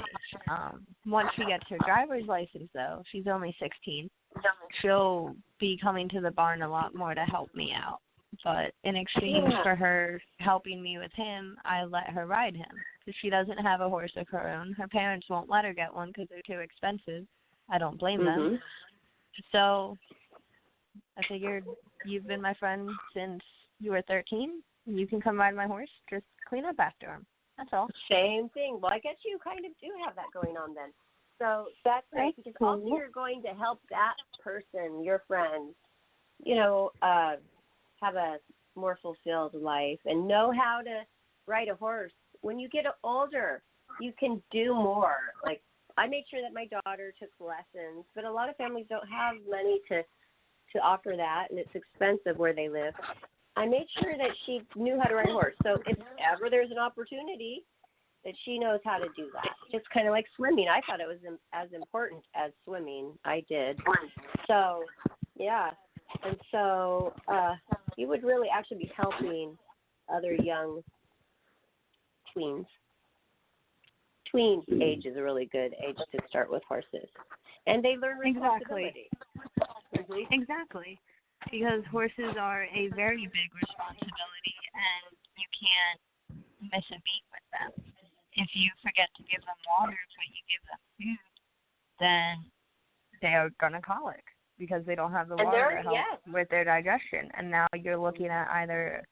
Once she gets her driver's license, though, she's only 16, she'll be coming to the barn a lot more to help me out. But in exchange for her helping me with him, I let her ride him because she doesn't have a horse of her own. Her parents won't let her get one because they're too expensive. I don't blame them. So I figured you've been my friend since you were 13. You can come ride my horse. Just clean up after him. That's all.
Same thing. Well, I guess you kind of do have that going on then. So that's great because also you're going to help that person, your friend, have a more fulfilled life and know how to ride a horse. When you get older, you can do more. Like, I made sure that my daughter took lessons, but a lot of families don't have money to offer that, and it's expensive where they live. I made sure that she knew how to ride a horse. So if ever there's an opportunity, that she knows how to do that. Just kind of like swimming. I thought it was as important as swimming. I did. So, yeah. And so you would really actually be helping other young tweens. Tween age is a really good age to start with horses. And they learn responsibility.
Exactly. Because horses are a very big responsibility, and you can't miss a beat with them. If you forget to give them water, but you give them food, then they are going to colic because they don't have the water to help with their digestion. And now you're looking at either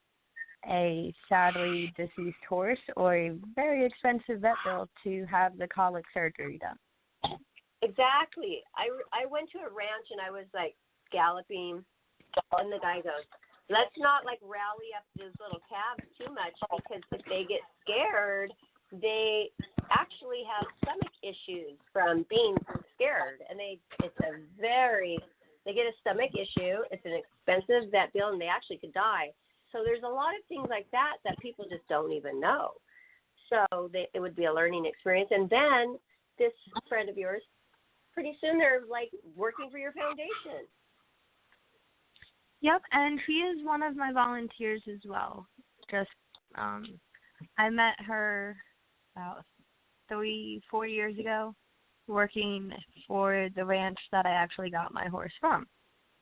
a sadly deceased horse or a very expensive vet bill to have the colic surgery done.
Exactly. I went to a ranch and I was like galloping, and the guy goes, let's not like rally up those little calves too much because if they get scared, they actually have stomach issues from being scared, and they get a stomach issue. It's an expensive vet bill, and they actually could die. So there's a lot of things like that people just don't even know. So it would be a learning experience. And then this friend of yours, pretty soon they're like working for your foundation.
Yep, and she is one of my volunteers as well. Just I met her about 3-4 years ago working for the ranch that I actually got my horse from.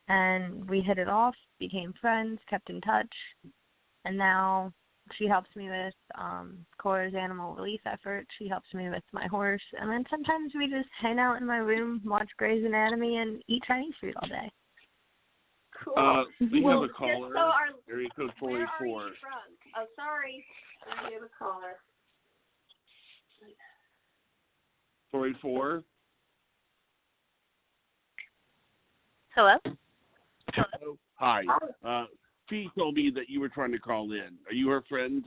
And we hit it off, became friends, kept in touch, and now she helps me with Cora's animal relief effort. She helps me with my horse, and then sometimes we just hang out in my room, watch Grey's Anatomy, and eat Chinese food all day.
Cool.
We have a caller.
So
Area code 484.
Where are you from? Oh, sorry. We have a caller.
484.
Hello?
Hello. Hi. Fee told me that you were trying to call in. Are you her friend?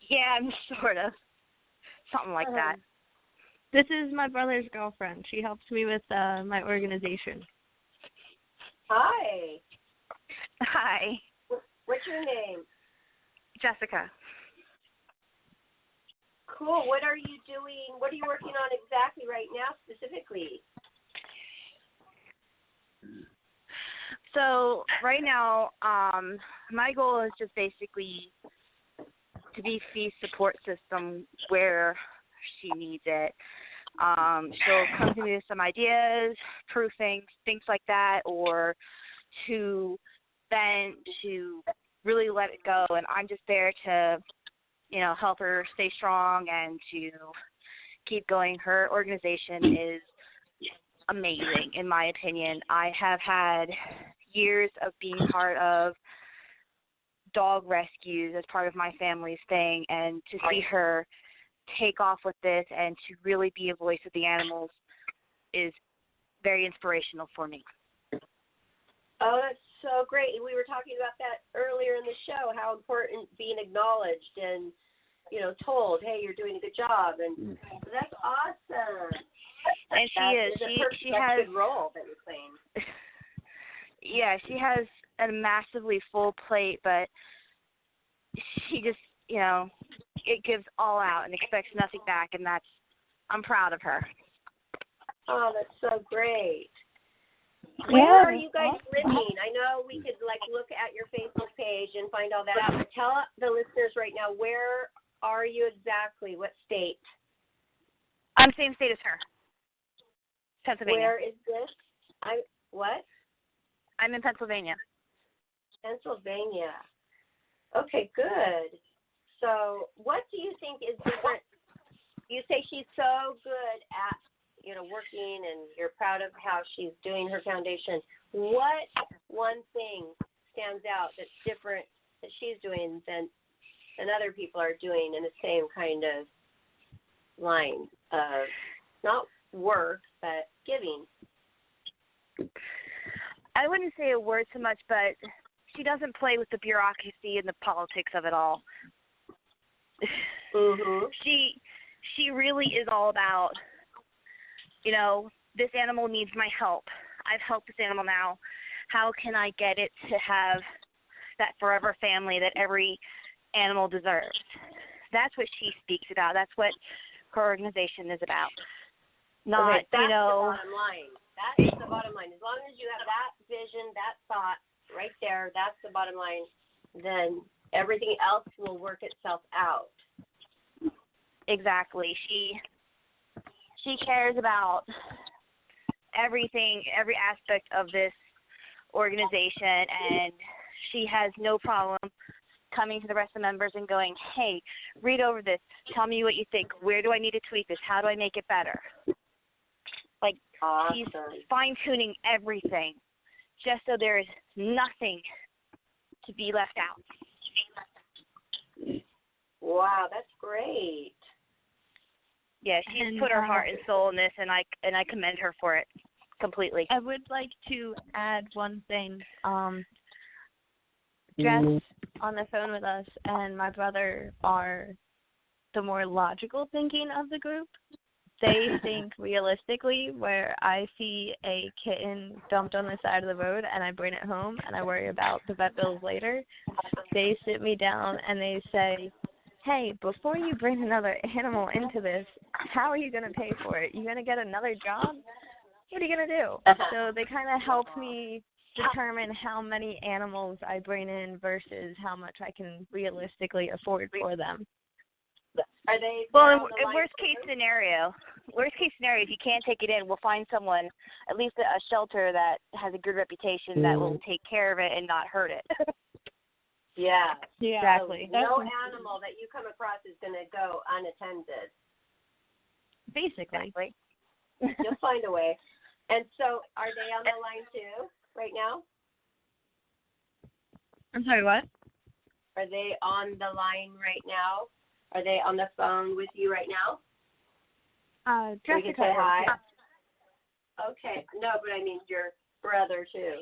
Yeah, I'm sort of. Something like that.
This is my brother's girlfriend. She helps me with my organization.
Hi.
Hi.
What's your name?
Jessica.
Cool. What are you doing? What are you working on exactly right now specifically?
So right now, my goal is just basically to be Fee's support system where she needs it. She'll come to me with some ideas, proofing, things like that, or to really let it go. And I'm just there to, help her stay strong and to keep going. Her organization is amazing, in my opinion. I have had years of being part of dog rescues as part of my family's thing, and to see her take off with this and to really be a voice of the animals is very inspirational for me.
Oh, that's so great. We were talking about that earlier in the show, how important being acknowledged and, told, hey, you're doing a good job, and that's awesome.
And she is. She has
a good role that you're playing.
Yeah, she has a massively full plate, but she just, it gives all out and expects nothing back, and I'm proud of her.
Oh, that's so great. Where are you guys living? I know we could look at your Facebook page and find all that out, but tell the listeners right now, where are you exactly? What state?
I'm same state as her. Pennsylvania.
Where is this? What?
I'm in Pennsylvania.
Pennsylvania. Okay, good. So what do you think is different? You say she's so good at, working, and you're proud of how she's doing her foundation. What one thing stands out that's different that she's doing than other people are doing in the same kind of line of not work, but giving?
I wouldn't say a word so much, but she doesn't play with the bureaucracy and the politics of it all.
Mm-hmm.
She really is all about, this animal needs my help. I've helped this animal now. How can I get it to have that forever family that every animal deserves? That's what she speaks about. That's what her organization is about. Not,
that's the bottom line. That is the bottom line. As long as you have that vision, that thought right there, that's the bottom line, then everything else will work itself out.
Exactly. She cares about everything, every aspect of this organization, and she has no problem coming to the rest of the members and going, hey, read over this. Tell me what you think. Where do I need to tweak this? How do I make it better?
Awesome.
She's fine-tuning everything just so there is nothing to be left out.
Wow, that's great.
Yeah, she's put her heart and soul in this, and I commend her for it completely.
I would like to add one thing. Jess on the phone with us and my brother are the more logical thinking of the group. They think realistically, where I see a kitten dumped on the side of the road and I bring it home and I worry about the vet bills later. They sit me down and they say, hey, before you bring another animal into this, how are you going to pay for it? You going to get another job? What are you going to do? So they kind of help me determine how many animals I bring in versus how much I can realistically afford for them.
Are they?
Well, worst case scenario, if you can't take it in, we'll find someone, at least a shelter that has a good reputation that will take care of it and not hurt it.
Yeah,
exactly.
So no animal that you come across is going to go unattended.
Basically.
Exactly.
You'll find a way. And so, are they on the line too right now?
I'm sorry, what?
Are they on the line right now? Are they on the phone with you right now?
Jessica.
Say hi. Okay. No, but I mean your brother too.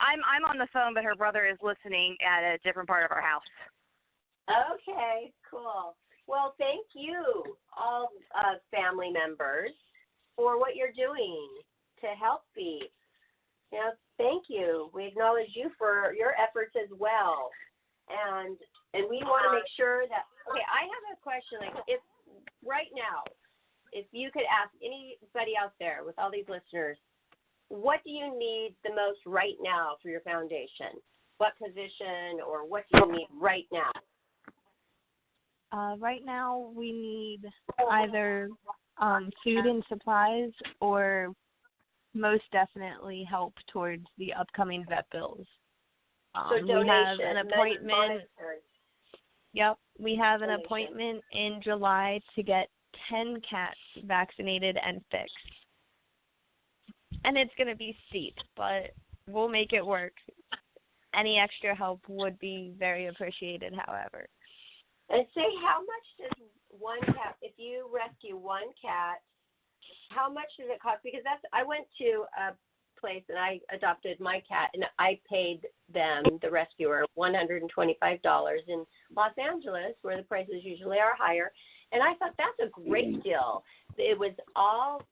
I'm on the phone, but her brother is listening at a different part of our house.
Okay, cool. Well, thank you, all family members, for what you're doing to help Beep. Thank you. We acknowledge you for your efforts as well. And we want to make sure that, okay, I have a question. If right now, if you could ask anybody out there with all these listeners, what do you need the most right now for your foundation? What position or what do you need right now?
Right now, we need either food and supplies or most definitely help towards the upcoming vet bills.
So
we have an appointment.
Monetary.
Yep, we have an appointment in July to get 10 cats vaccinated and fixed. And it's going to be steep, but we'll make it work. Any extra help would be very appreciated, however.
And say, how much does one cat, if you rescue one cat, how much does it cost? Because I went to a place and I adopted my cat, and I paid them, the rescuer, $125 in Los Angeles, where the prices usually are higher. And I thought that's a great deal. It was all,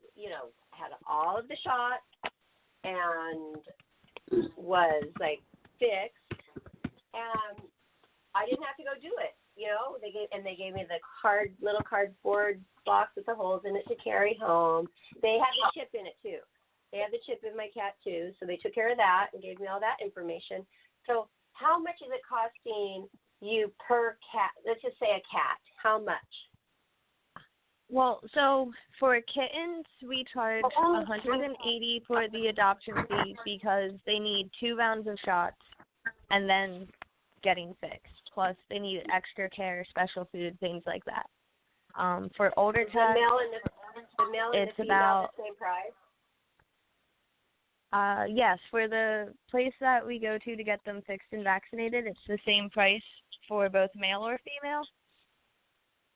had all of the shots and was like fixed, and I didn't have to go do it. They gave me the little cardboard box with the holes in it to carry home. They had the chip in it too. They had the chip in my cat too, so they took care of that and gave me all that information. So how much is it costing you per cat? Let's just say a cat. How much?
Well, so for kittens, we charge $180 for the adoption fee because they need 2 rounds of shots and then getting fixed. Plus, they need extra care, special food, things like that. For older cats,
the male and the female
about
the same price.
Yes, for the place that we go to get them fixed and vaccinated, it's the same price for both male or female.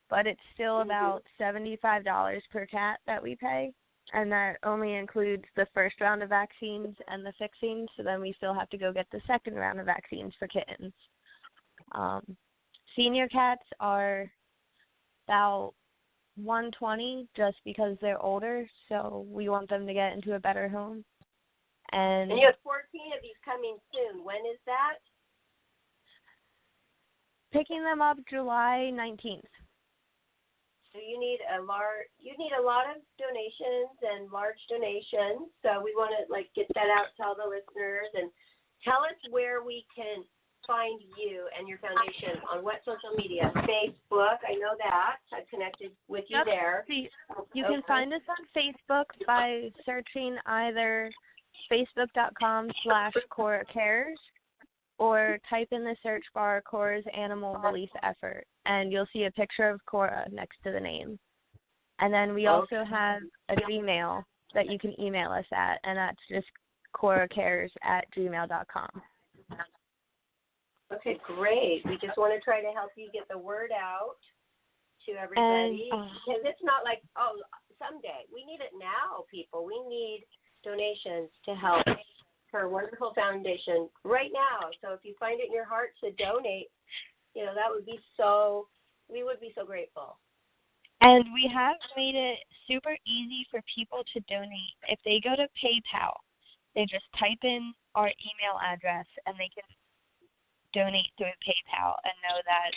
But it's still about $75 per cat that we pay, and that only includes the first round of vaccines and the fixing, so then we still have to go get the second round of vaccines for kittens. Senior cats are about $120 just because they're older, so we want them to get into a better home. And
you have 14 of these coming soon. When is that?
Picking them up July 19th.
So you need a lot of donations and large donations. So we want to get that out to all the listeners, and tell us where we can find you and your foundation on what social media. Facebook, I know that. I've connected with you there.
You can find us on Facebook by searching either facebook.com/Cora Cares or type in the search bar Cora's Animal Relief Effort, and you'll see a picture of Cora next to the name. And then we also have a Gmail that you can email us at, and that's just coracares@gmail.com.
Okay, great. We just want to try to help you get the word out to everybody, because it's not like, someday. We need it now, people. We need donations to help her wonderful foundation right now. So if you find it in your heart to donate, that would be we would be so grateful.
And we have made it super easy for people to donate. If they go to PayPal, they just type in our email address and they can donate through PayPal and know that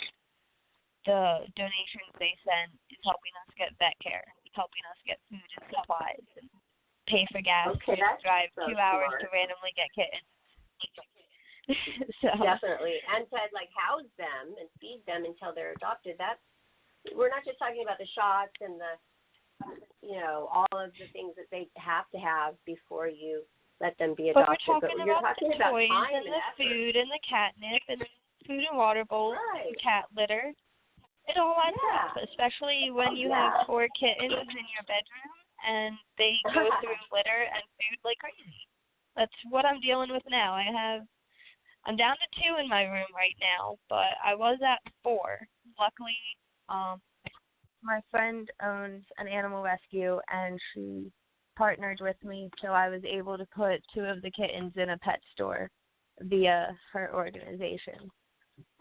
the donations they send is helping us get vet care, helping us get food and supplies, and pay for gas to drive 2 hours to randomly get kittens. So
definitely, and to house them and feed them until they're adopted. We're not just talking about the shots and the all of the things that they have to have before you let them be adopted.
But we're talking about the toys and the food and the catnip and food and water bowls and cat litter. It all adds up, especially when you have 4 kittens in your bedroom and they go through litter and food like crazy. That's what I'm dealing with now. I'm down to 2 in my room right now, but I was at 4. Luckily, my friend owns an animal rescue, and she partnered with me, so I was able to put 2 of the kittens in a pet store via her organization.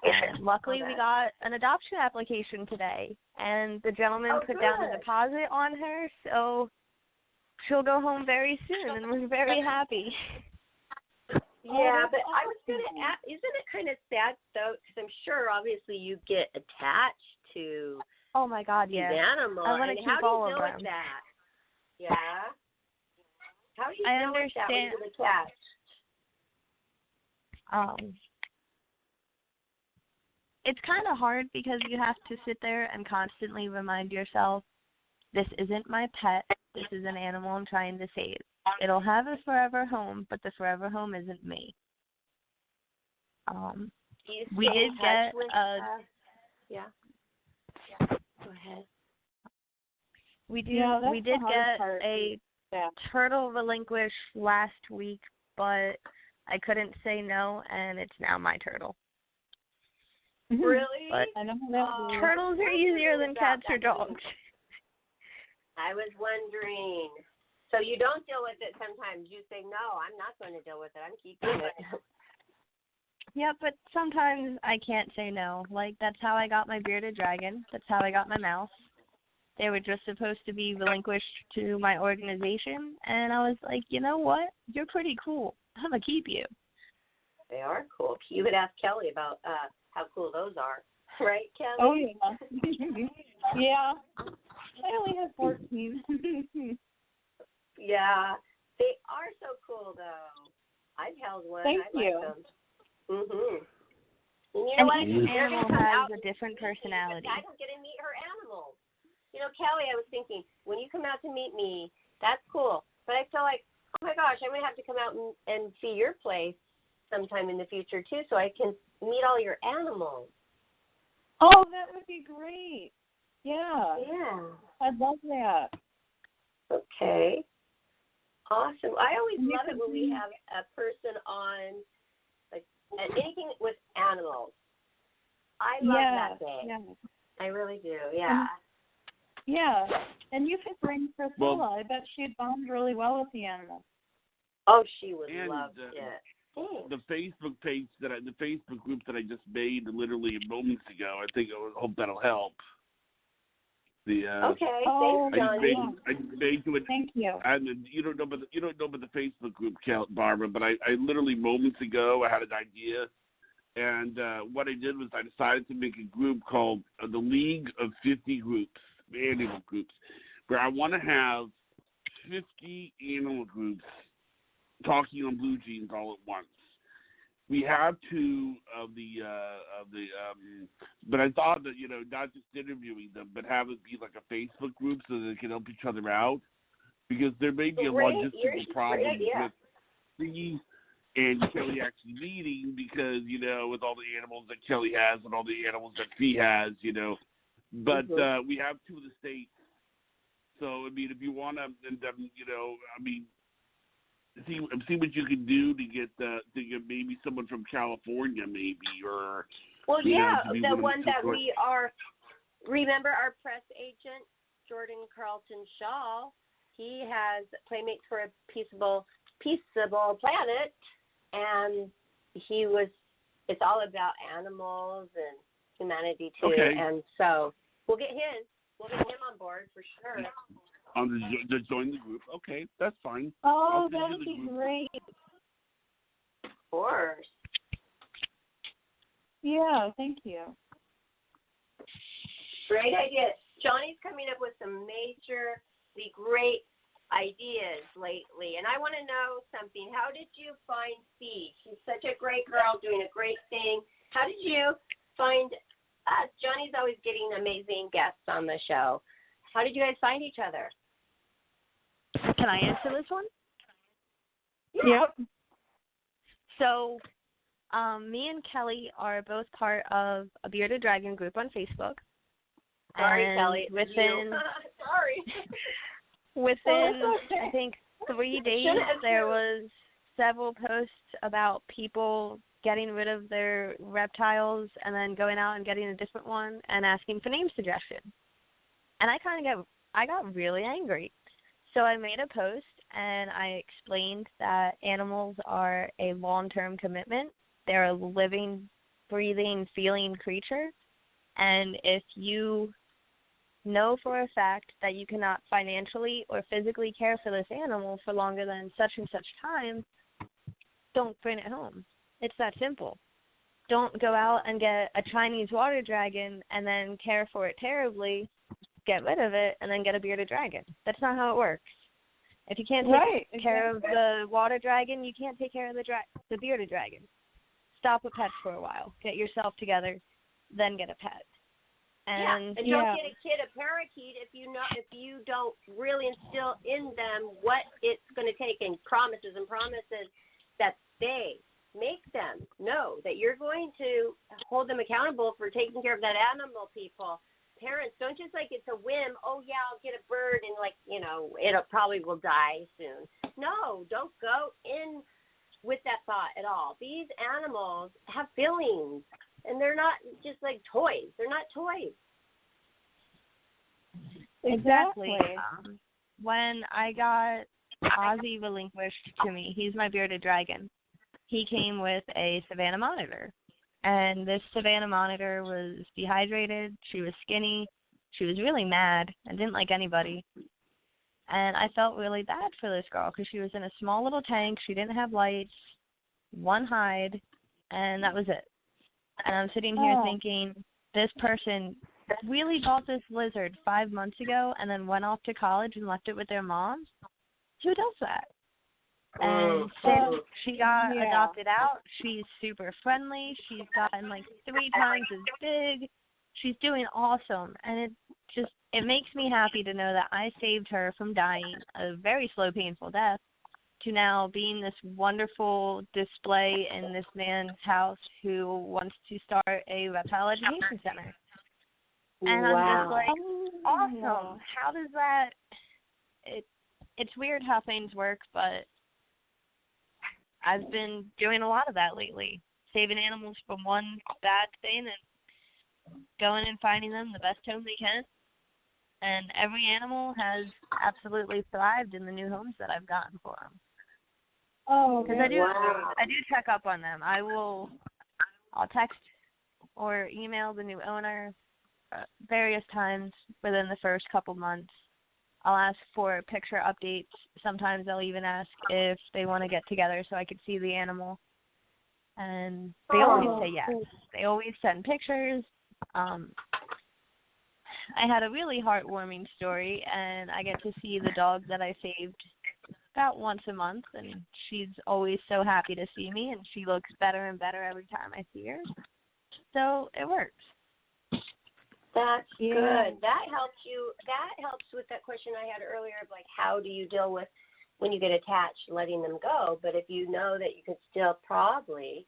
And luckily, we got an adoption application today, and the gentleman put down a deposit on her, so she'll go home very soon, and we're very happy.
Yeah, but I was going to ask, isn't it kind of sad, though, because I'm sure, obviously, you get attached to
oh my God,
these animals.
I want to keep all of them.
How do you deal with that? Yeah? How do you deal with that when you're attached?
It's kind of hard because you have to sit there and constantly remind yourself, this isn't my pet, this is an animal I'm trying to save. It'll have a forever home, but the forever home isn't me. We did get
Yeah. Go ahead.
We did
get
a turtle relinquish last week, but I couldn't say no, and it's now my turtle.
Really?
But turtles are easier than cats or dogs.
I was wondering. So you don't deal with it sometimes. You say, no, I'm not going to deal with it. I'm keeping it.
Yeah, but sometimes I can't say no. Like, that's how I got my bearded dragon. That's how I got my mouse. They were just supposed to be relinquished to my organization, and I was like, you know what? You're pretty cool. I'm going to keep you.
They are cool. You could ask Kelly about how cool those are. Right, Kelly?
Oh, yeah. Yeah. I only have 14.
Yeah. They are so cool, though. I've held one.
Thank you.
Like them. Mm-hmm. And you
And
know what?
each animal has a different personality.
I don't get to meet her animals. You know, Kelly, I was thinking, when you come out to meet me, that's cool. But I feel like, oh my gosh, I'm going to have to come out and see your place sometime in the future, too, so I can meet all your animals.
Oh, that would be great. Yeah.
Yeah.
I'd love that.
Okay. Awesome. I always love it when we have a person on, like, anything with animals. I love that day. Yeah. I really do, yeah.
Yeah, and you could bring Priscilla. I bet she'd bond really well with the animals.
Oh, she would love it.
The Facebook page the Facebook group that I just made literally moments ago. I think I hope that'll help.
Okay, thanks,
Johnny. I made to it.
Thank you.
And you don't know about the Facebook group, Barbara, but I literally moments ago I had an idea. And what I did was I decided to make a group called the League of 50 Groups, animal groups, where I want to have 50 animal groups talking on Blue Jeans all at once. We have two of the but I thought that, not just interviewing them, but have it be like a Facebook group so that they can help each other out, because there may be a logistical problem with me and Kelly actually meeting, because, with all the animals that Kelly has and all the animals that Fee has, But we have two of the states. So, I mean, if you want to, see what you can do to get maybe someone from California, maybe, or...
Well, the one that we are... Remember our press agent, Jordan Carlton Shaw? He has Playmates for a Peaceable Planet, and it's all about animals and humanity too.
Okay.
And so we'll get him on board for sure.
To join the group. Okay, that's fine.
Oh, that would be great.
Of course.
Yeah, thank you.
Great idea. Johnny's coming up with some majorly great ideas lately, and I want to know something. How did you find Fee? She's such a great girl doing a great thing. How did you find us? Johnny's always getting amazing guests on the show. How did you guys find each other?
Can I answer this one?
Yep.
So, me and Kelly are both part of a Bearded Dragon group on Facebook.
Sorry,
and
Kelly.
Within
Sorry.
Within, I think, 3 days, there was several posts about people getting rid of their reptiles and then going out and getting a different one and asking for name suggestions. And I got really angry. So I made a post and I explained that animals are a long-term commitment. They're a living, breathing, feeling creature. And if you know for a fact that you cannot financially or physically care for this animal for longer than such and such time, don't bring it home. It's that simple. Don't go out and get a Chinese water dragon and then care for it terribly, get rid of it, and then get a bearded dragon. That's not how it works. If you can't take care of the water dragon, you can't take care of the bearded dragon. Stop with pets for a while. Get yourself together, then get a pet. And
don't get a kid a parakeet if you don't really instill in them what it's going to take, and promises that they make them know that you're going to hold them accountable for taking care of that animal, people. parents, don't just like it's a whim. Oh yeah, I'll get a bird and like it'll probably will die soon. No, don't go in with that thought at all. These animals have feelings, and they're not just like toys. They're not toys.
Exactly. When I got Ozzy relinquished to me, he's my bearded dragon. He came with a Savannah monitor. And this Savannah monitor was dehydrated. She was skinny. She was really mad and didn't like anybody. And I felt really bad for this girl because she was in a small little tank. She didn't have lights, one hide, and that was it. And I'm sitting here thinking, this person really bought this lizard 5 months ago and then went off to college and left it with their mom? Who does that? And since she got adopted out, she's super friendly. She's gotten like 3 times as big. She's doing awesome. And it makes me happy to know that I saved her from dying a very slow, painful death to now being this wonderful display in this man's house who wants to start a reptile education center. And I'm just like, awesome. How does that it's weird how things work, but I've been doing a lot of that lately, saving animals from one bad thing and going and finding them the best home they can. And every animal has absolutely thrived in the new homes that I've gotten for them.
Oh,
because I do check up on them. I'll text or email the new owner various times within the first couple months. I'll ask for picture updates. Sometimes I'll even ask if they want to get together so I could see the animal. And they always say yes. They always send pictures. I had a really heartwarming story, and I get to see the dog that I saved about once a month, and she's always so happy to see me, and she looks better and better every time I see her. So it works.
That's good. That helps you. That helps with that question I had earlier of like, how do you deal with when you get attached, letting them go? But if you know that you can still probably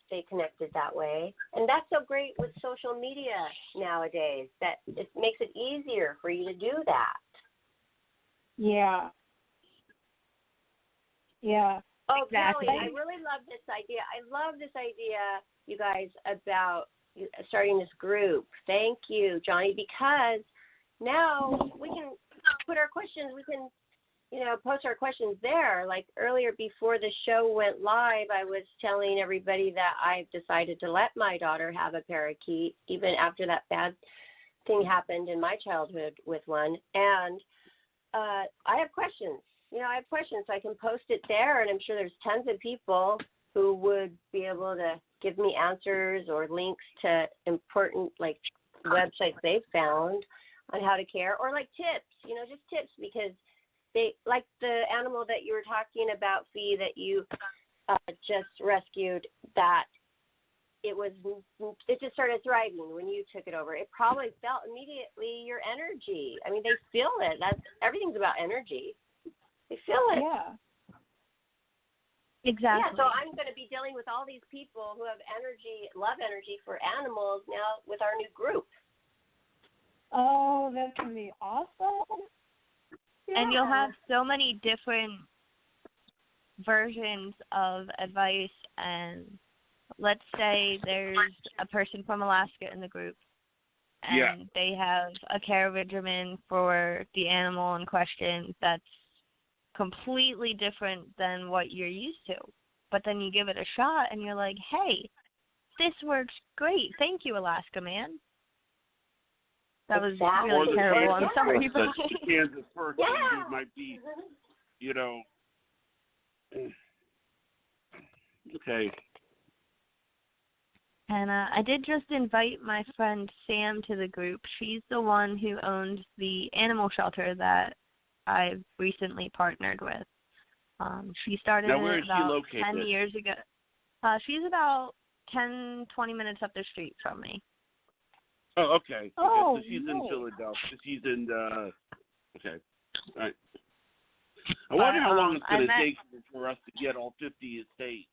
stay connected that way, and that's so great with social media nowadays, that it makes it easier for you to do that.
Yeah. Yeah.
Oh,
exactly.
Kelly, I really love this idea. I love this idea, you guys, about starting this group. Thank you, Johnny, because now we can put our questions, we can, post our questions there. Like earlier before the show went live, I was telling everybody that I've decided to let my daughter have a parakeet, even after that bad thing happened in my childhood with one. And I have questions. I have questions, so I can post it there, and I'm sure there's tons of people who would be able to give me answers or links to important, like, websites they've found on how to care, or, like, tips, just tips, because they, like the animal that you were talking about, Fee, that you just rescued, that it just started thriving when you took it over. It probably felt immediately your energy. I mean, they feel it. Everything's about energy. They feel it.
Yeah.
Exactly.
Yeah, so I'm going to be dealing with all these people who have energy, love energy for animals now with our new group.
Oh, that's going to be awesome.
Yeah.
And you'll have so many different versions of advice. And let's say there's a person from Alaska in the group, and they have a care regimen for the animal in question that's completely different than what you're used to. But then you give it a shot and you're like, hey, this works great. Thank you, Alaska man. That was really terrible. I'm sorry.
Kansas person who might be, okay.
And I did just invite my friend Sam to the group. She's the one who owns the animal shelter that I've recently partnered with. She started it about 10 years ago. She's about 10, 20 minutes up the street from me.
Oh, okay.
Oh,
so she's in Philadelphia. She's in, okay. All right. I wonder how long it's going to take for us to get all 50 estates.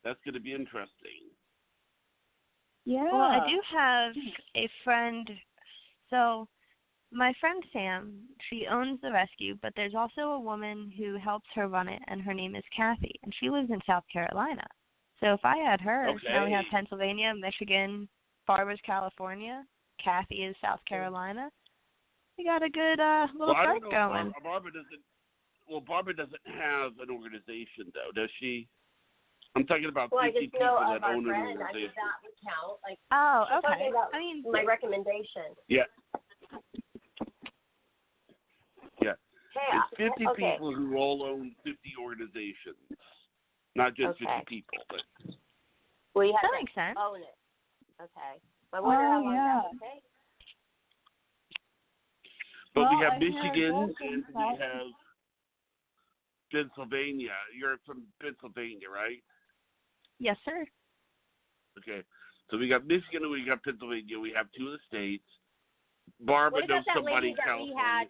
That's going to be interesting.
Yeah.
Well, I do have a friend So my friend Sam, she owns the rescue, but there's also a woman who helps her run it, and her name is Kathy, and she lives in South Carolina. So if I add her, now we have Pennsylvania, Michigan, Barbara's California, Kathy is South Carolina. We got a good little group going.
Barbara doesn't have an organization, though, does she? I'm talking about 50
I just
people
know
that
of our
own an
friend. I
organization.
mean, that would count. Like,
okay. I mean,
my recommendation.
Yeah. Yeah.
Hey,
It's 50 people who all own 50 organizations. Not just 50 people, but.
Well, you have
that makes sense.
Own it. Okay. I wonder how long that would take.
But we have Michigan and we have Pennsylvania. You're from Pennsylvania, right?
Yes, sir.
Okay. So we got Michigan and we got Pennsylvania. We have two of the states. Barbara knows somebody in California.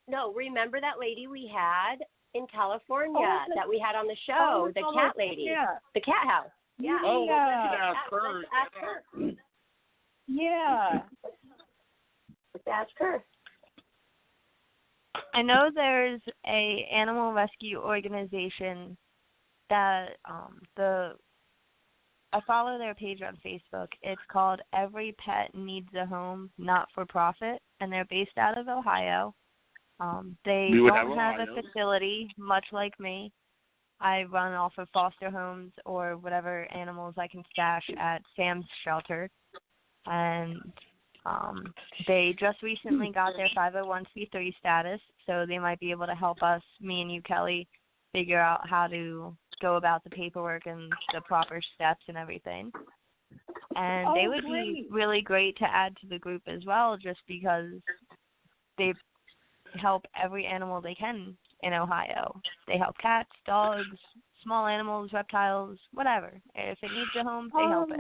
No, remember that lady we had in California that we had on the show, the cat lady, the cat house. Yeah.
Oh, we can ask her.
Let's ask her.
Yeah.
Let's ask her.
I know there's a animal rescue organization that I follow their page on Facebook. It's called Every Pet Needs a Home, not for profit, and they're based out of Ohio. They don't have a facility, much like me. I run off of foster homes or whatever animals I can stash at Sam's shelter. And they just recently got their 501c3 status, so they might be able to help us, me and you, Kelly, figure out how to go about the paperwork and the proper steps and everything. And they would be really great to add to the group as well, just because they help every animal they can in Ohio. They help cats, dogs, small animals, reptiles, whatever. If it needs a home, they help it.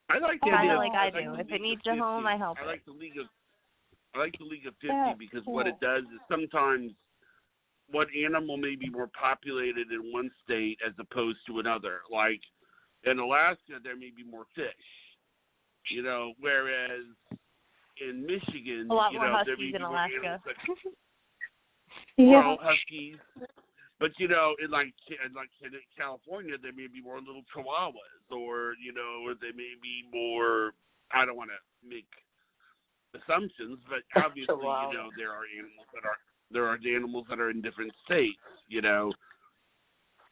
I like the
kind
idea.
of like I do. If it needs a home, I help
I like
it.
the League of 50 because what it does is sometimes one animal may be more populated in one state as opposed to another. Like in Alaska, there may be more fish, whereas in Michigan,
a lot more
there
huskies
may be
in
more
Alaska.
Well, huskies. But, in California, there may be more little chihuahuas or, or there may be more, I don't want to make assumptions, but obviously, there are animals that are in different states,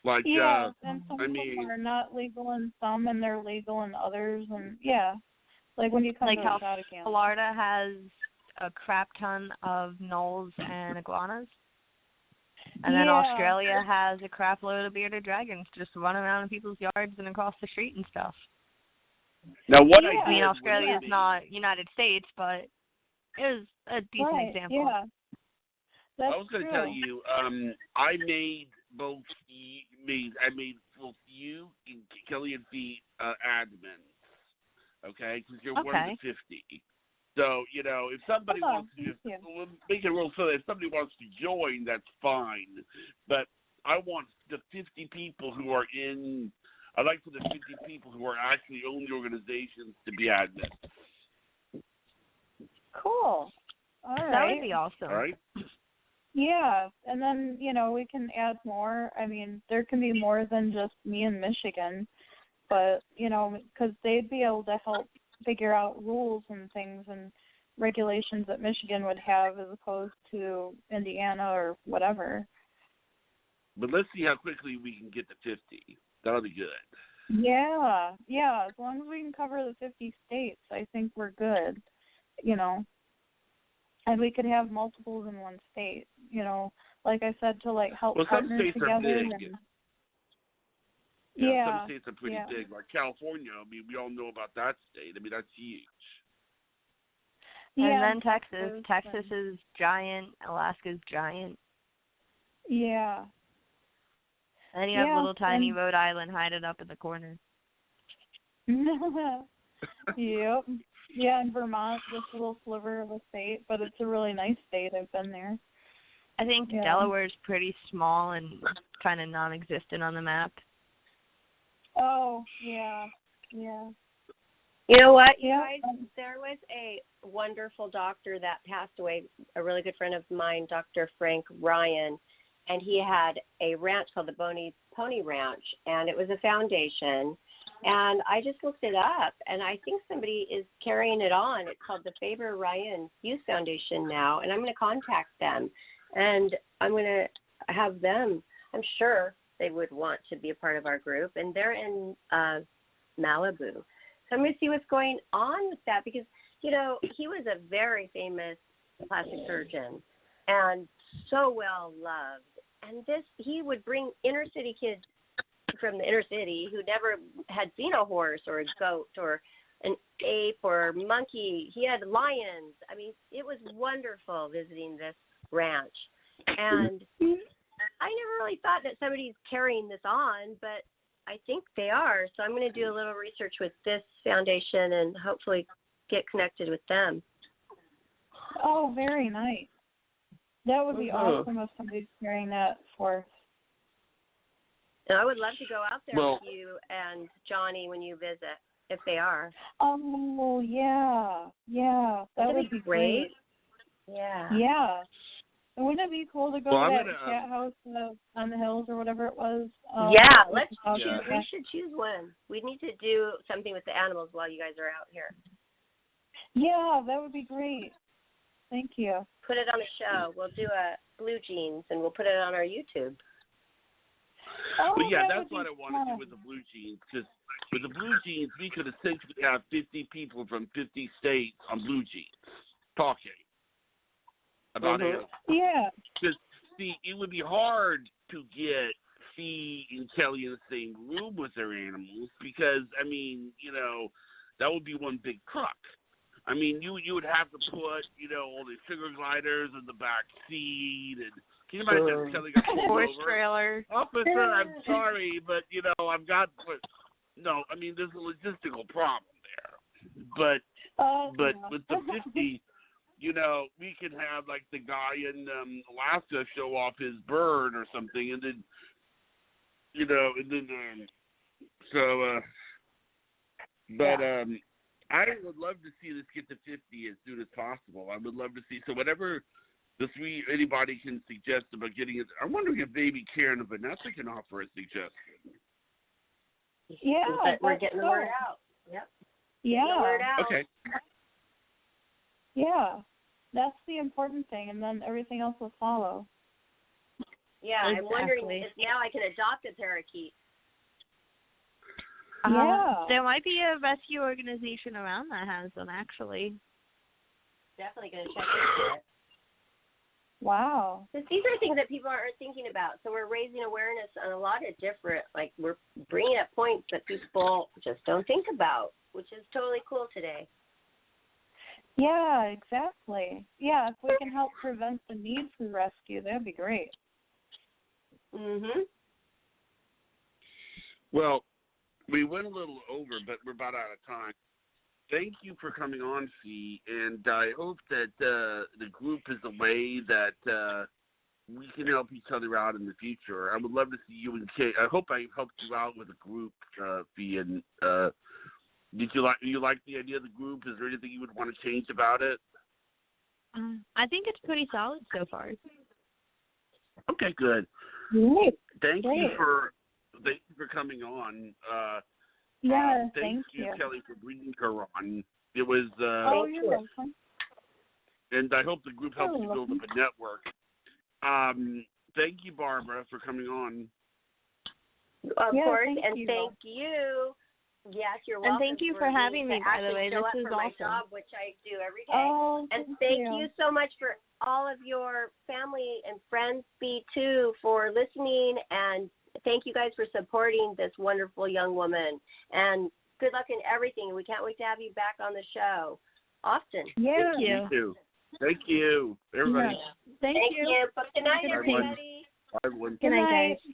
Like,
and some of them are not legal in some and they're legal in others, and like when you come to Florida,
Florida has a crap ton of gnolls and iguanas. And then Australia has a crap load of bearded dragons just running around in people's yards and across the street and stuff.
Now, what
I mean, Australia is not United States, but it was a decent example.
Yeah. That's
I was going to tell you, I made both you and Kelly and the admins, okay? Because you're one of the 50. So, if somebody wants to just make it real silly, if somebody wants to join, that's fine. But I want the 50 people who are I'd like for the 50 people who are actually own the organizations to be admins.
Cool. All right.
That would be awesome.
All right.
Yeah, and then, we can add more. I mean, there can be more than just me in Michigan, but, because they'd be able to help figure out rules and things and regulations that Michigan would have as opposed to Indiana or whatever.
But let's see how quickly we can get to 50. That'll be good.
Yeah, as long as we can cover the 50 states, I think we're good, And we could have multiples in one state, like I said, to help partners together.
Some states are big.
Some
states are pretty big, like California. I mean, we all know about that state. I mean, that's huge.
And then Texas. Texas is giant. Alaska's giant.
Yeah.
And then you have little tiny Rhode Island hiding up in the corner.
Yep. Yeah, in Vermont, just a little sliver of a state, but it's a really nice state. I've been there.
I think Delaware's pretty small and kind of non-existent on the map.
Oh, yeah.
You know what, you
Yeah.
guys? There was a wonderful doctor that passed away, a really good friend of mine, Dr. Frank Ryan, and he had a ranch called the Pony Ranch, and it was a foundation. And I just looked it up, and I think somebody is carrying it on. It's called the Faber Ryan Youth Foundation now, and I'm going to contact them, and I'm going to have them. I'm sure they would want to be a part of our group, and they're in Malibu. So I'm going to see what's going on with that because, you know, he was a very famous plastic surgeon and so well loved. And he would bring inner city kids from the inner city who never had seen a horse or a goat or an ape or monkey. He had lions. I mean, it was wonderful visiting this ranch. And I never really thought that somebody's carrying this on, but I think they are. So I'm going to do a little research with this foundation and hopefully get connected with them.
Oh, very nice. That would be awesome if somebody's carrying that for us.
And I would love to go out there with you and Johnny when you visit, if they are.
Oh, yeah. Yeah. That would be great.
Yeah.
Yeah. And wouldn't it be cool to go to that cat house on the hills or whatever it was?
Yeah, let's choose. We should choose one. We need to do something with the animals while you guys are out here.
Yeah, that would be great. Thank you.
Put it on a show. We'll do a Blue Jeans, and we'll put it on our YouTube.
Oh,
but yeah, that's what I want to do with the Blue Jeans, because with the Blue Jeans, we could essentially have 50 people from 50 states on Blue Jeans talking about it.
Yeah.
Because, see, it would be hard to get Fee and Kelly in the same room with their animals because, I mean, you know, that would be one big truck. I mean, you would have to put, you know, all the sugar gliders in the back seat, and can you imagine if Kelly got pulled
horse
over?
trailer.
Officer, I'm sorry, but you know, I've got. No, I mean, there's a logistical problem there. But with the 50, you know, we could have like the guy in Alaska show off his bird or something, and then, you know, and then I would love to see this get to 50 as soon as possible. I would love to see. So whatever anybody can suggest about getting it. I'm wondering if maybe Karen and Vanessa can offer a suggestion.
Yeah.
We're getting the word out. Yep.
Yeah.
The word out.
Okay.
Yeah. That's the important thing, and then everything else will follow.
Yeah, exactly. I'm wondering if now I can adopt a parakeet.
Yeah.
There might be a rescue organization around that has them, actually.
Definitely going to check into it.
Wow.
Because these are things that people aren't thinking about. So we're raising awareness on a lot of different, like we're bringing up points that people just don't think about, which is totally cool today.
Yeah, exactly. Yeah, if we can help prevent the need for rescue, that'd be great.
Mhm.
Well, we went a little over, but we're about out of time. Thank you for coming on, Fee, and I hope that the group is a way that we can help each other out in the future. I would love to see you and Kate. I hope I helped you out with a group, Fee. And did you like the idea of the group? Is there anything you would want to change about it?
I think it's pretty solid so far.
Okay, good.
Great.
Thank you for coming on.
Thank you,
Kelly, for bringing her on. It was.
You're welcome.
And I hope the group helps you build up a network. Thank you, Barbara, for coming on.
Of course,
thank
and
you.
thank you. Yes, you're welcome.
And thank you for having me, by the way. This is
for
awesome.
my job, which I do every day.
Oh,
and thank you so much for all of your family and friends, Fee, too, for listening. And thank you guys for supporting this wonderful young woman. And good luck in everything. We can't wait to have you back on the show often.
Yeah.
Thank you.
Me too. Thank you, everybody.
Yeah. Thank you.
Good night, everybody.
Bye, everyone.
Good night, guys.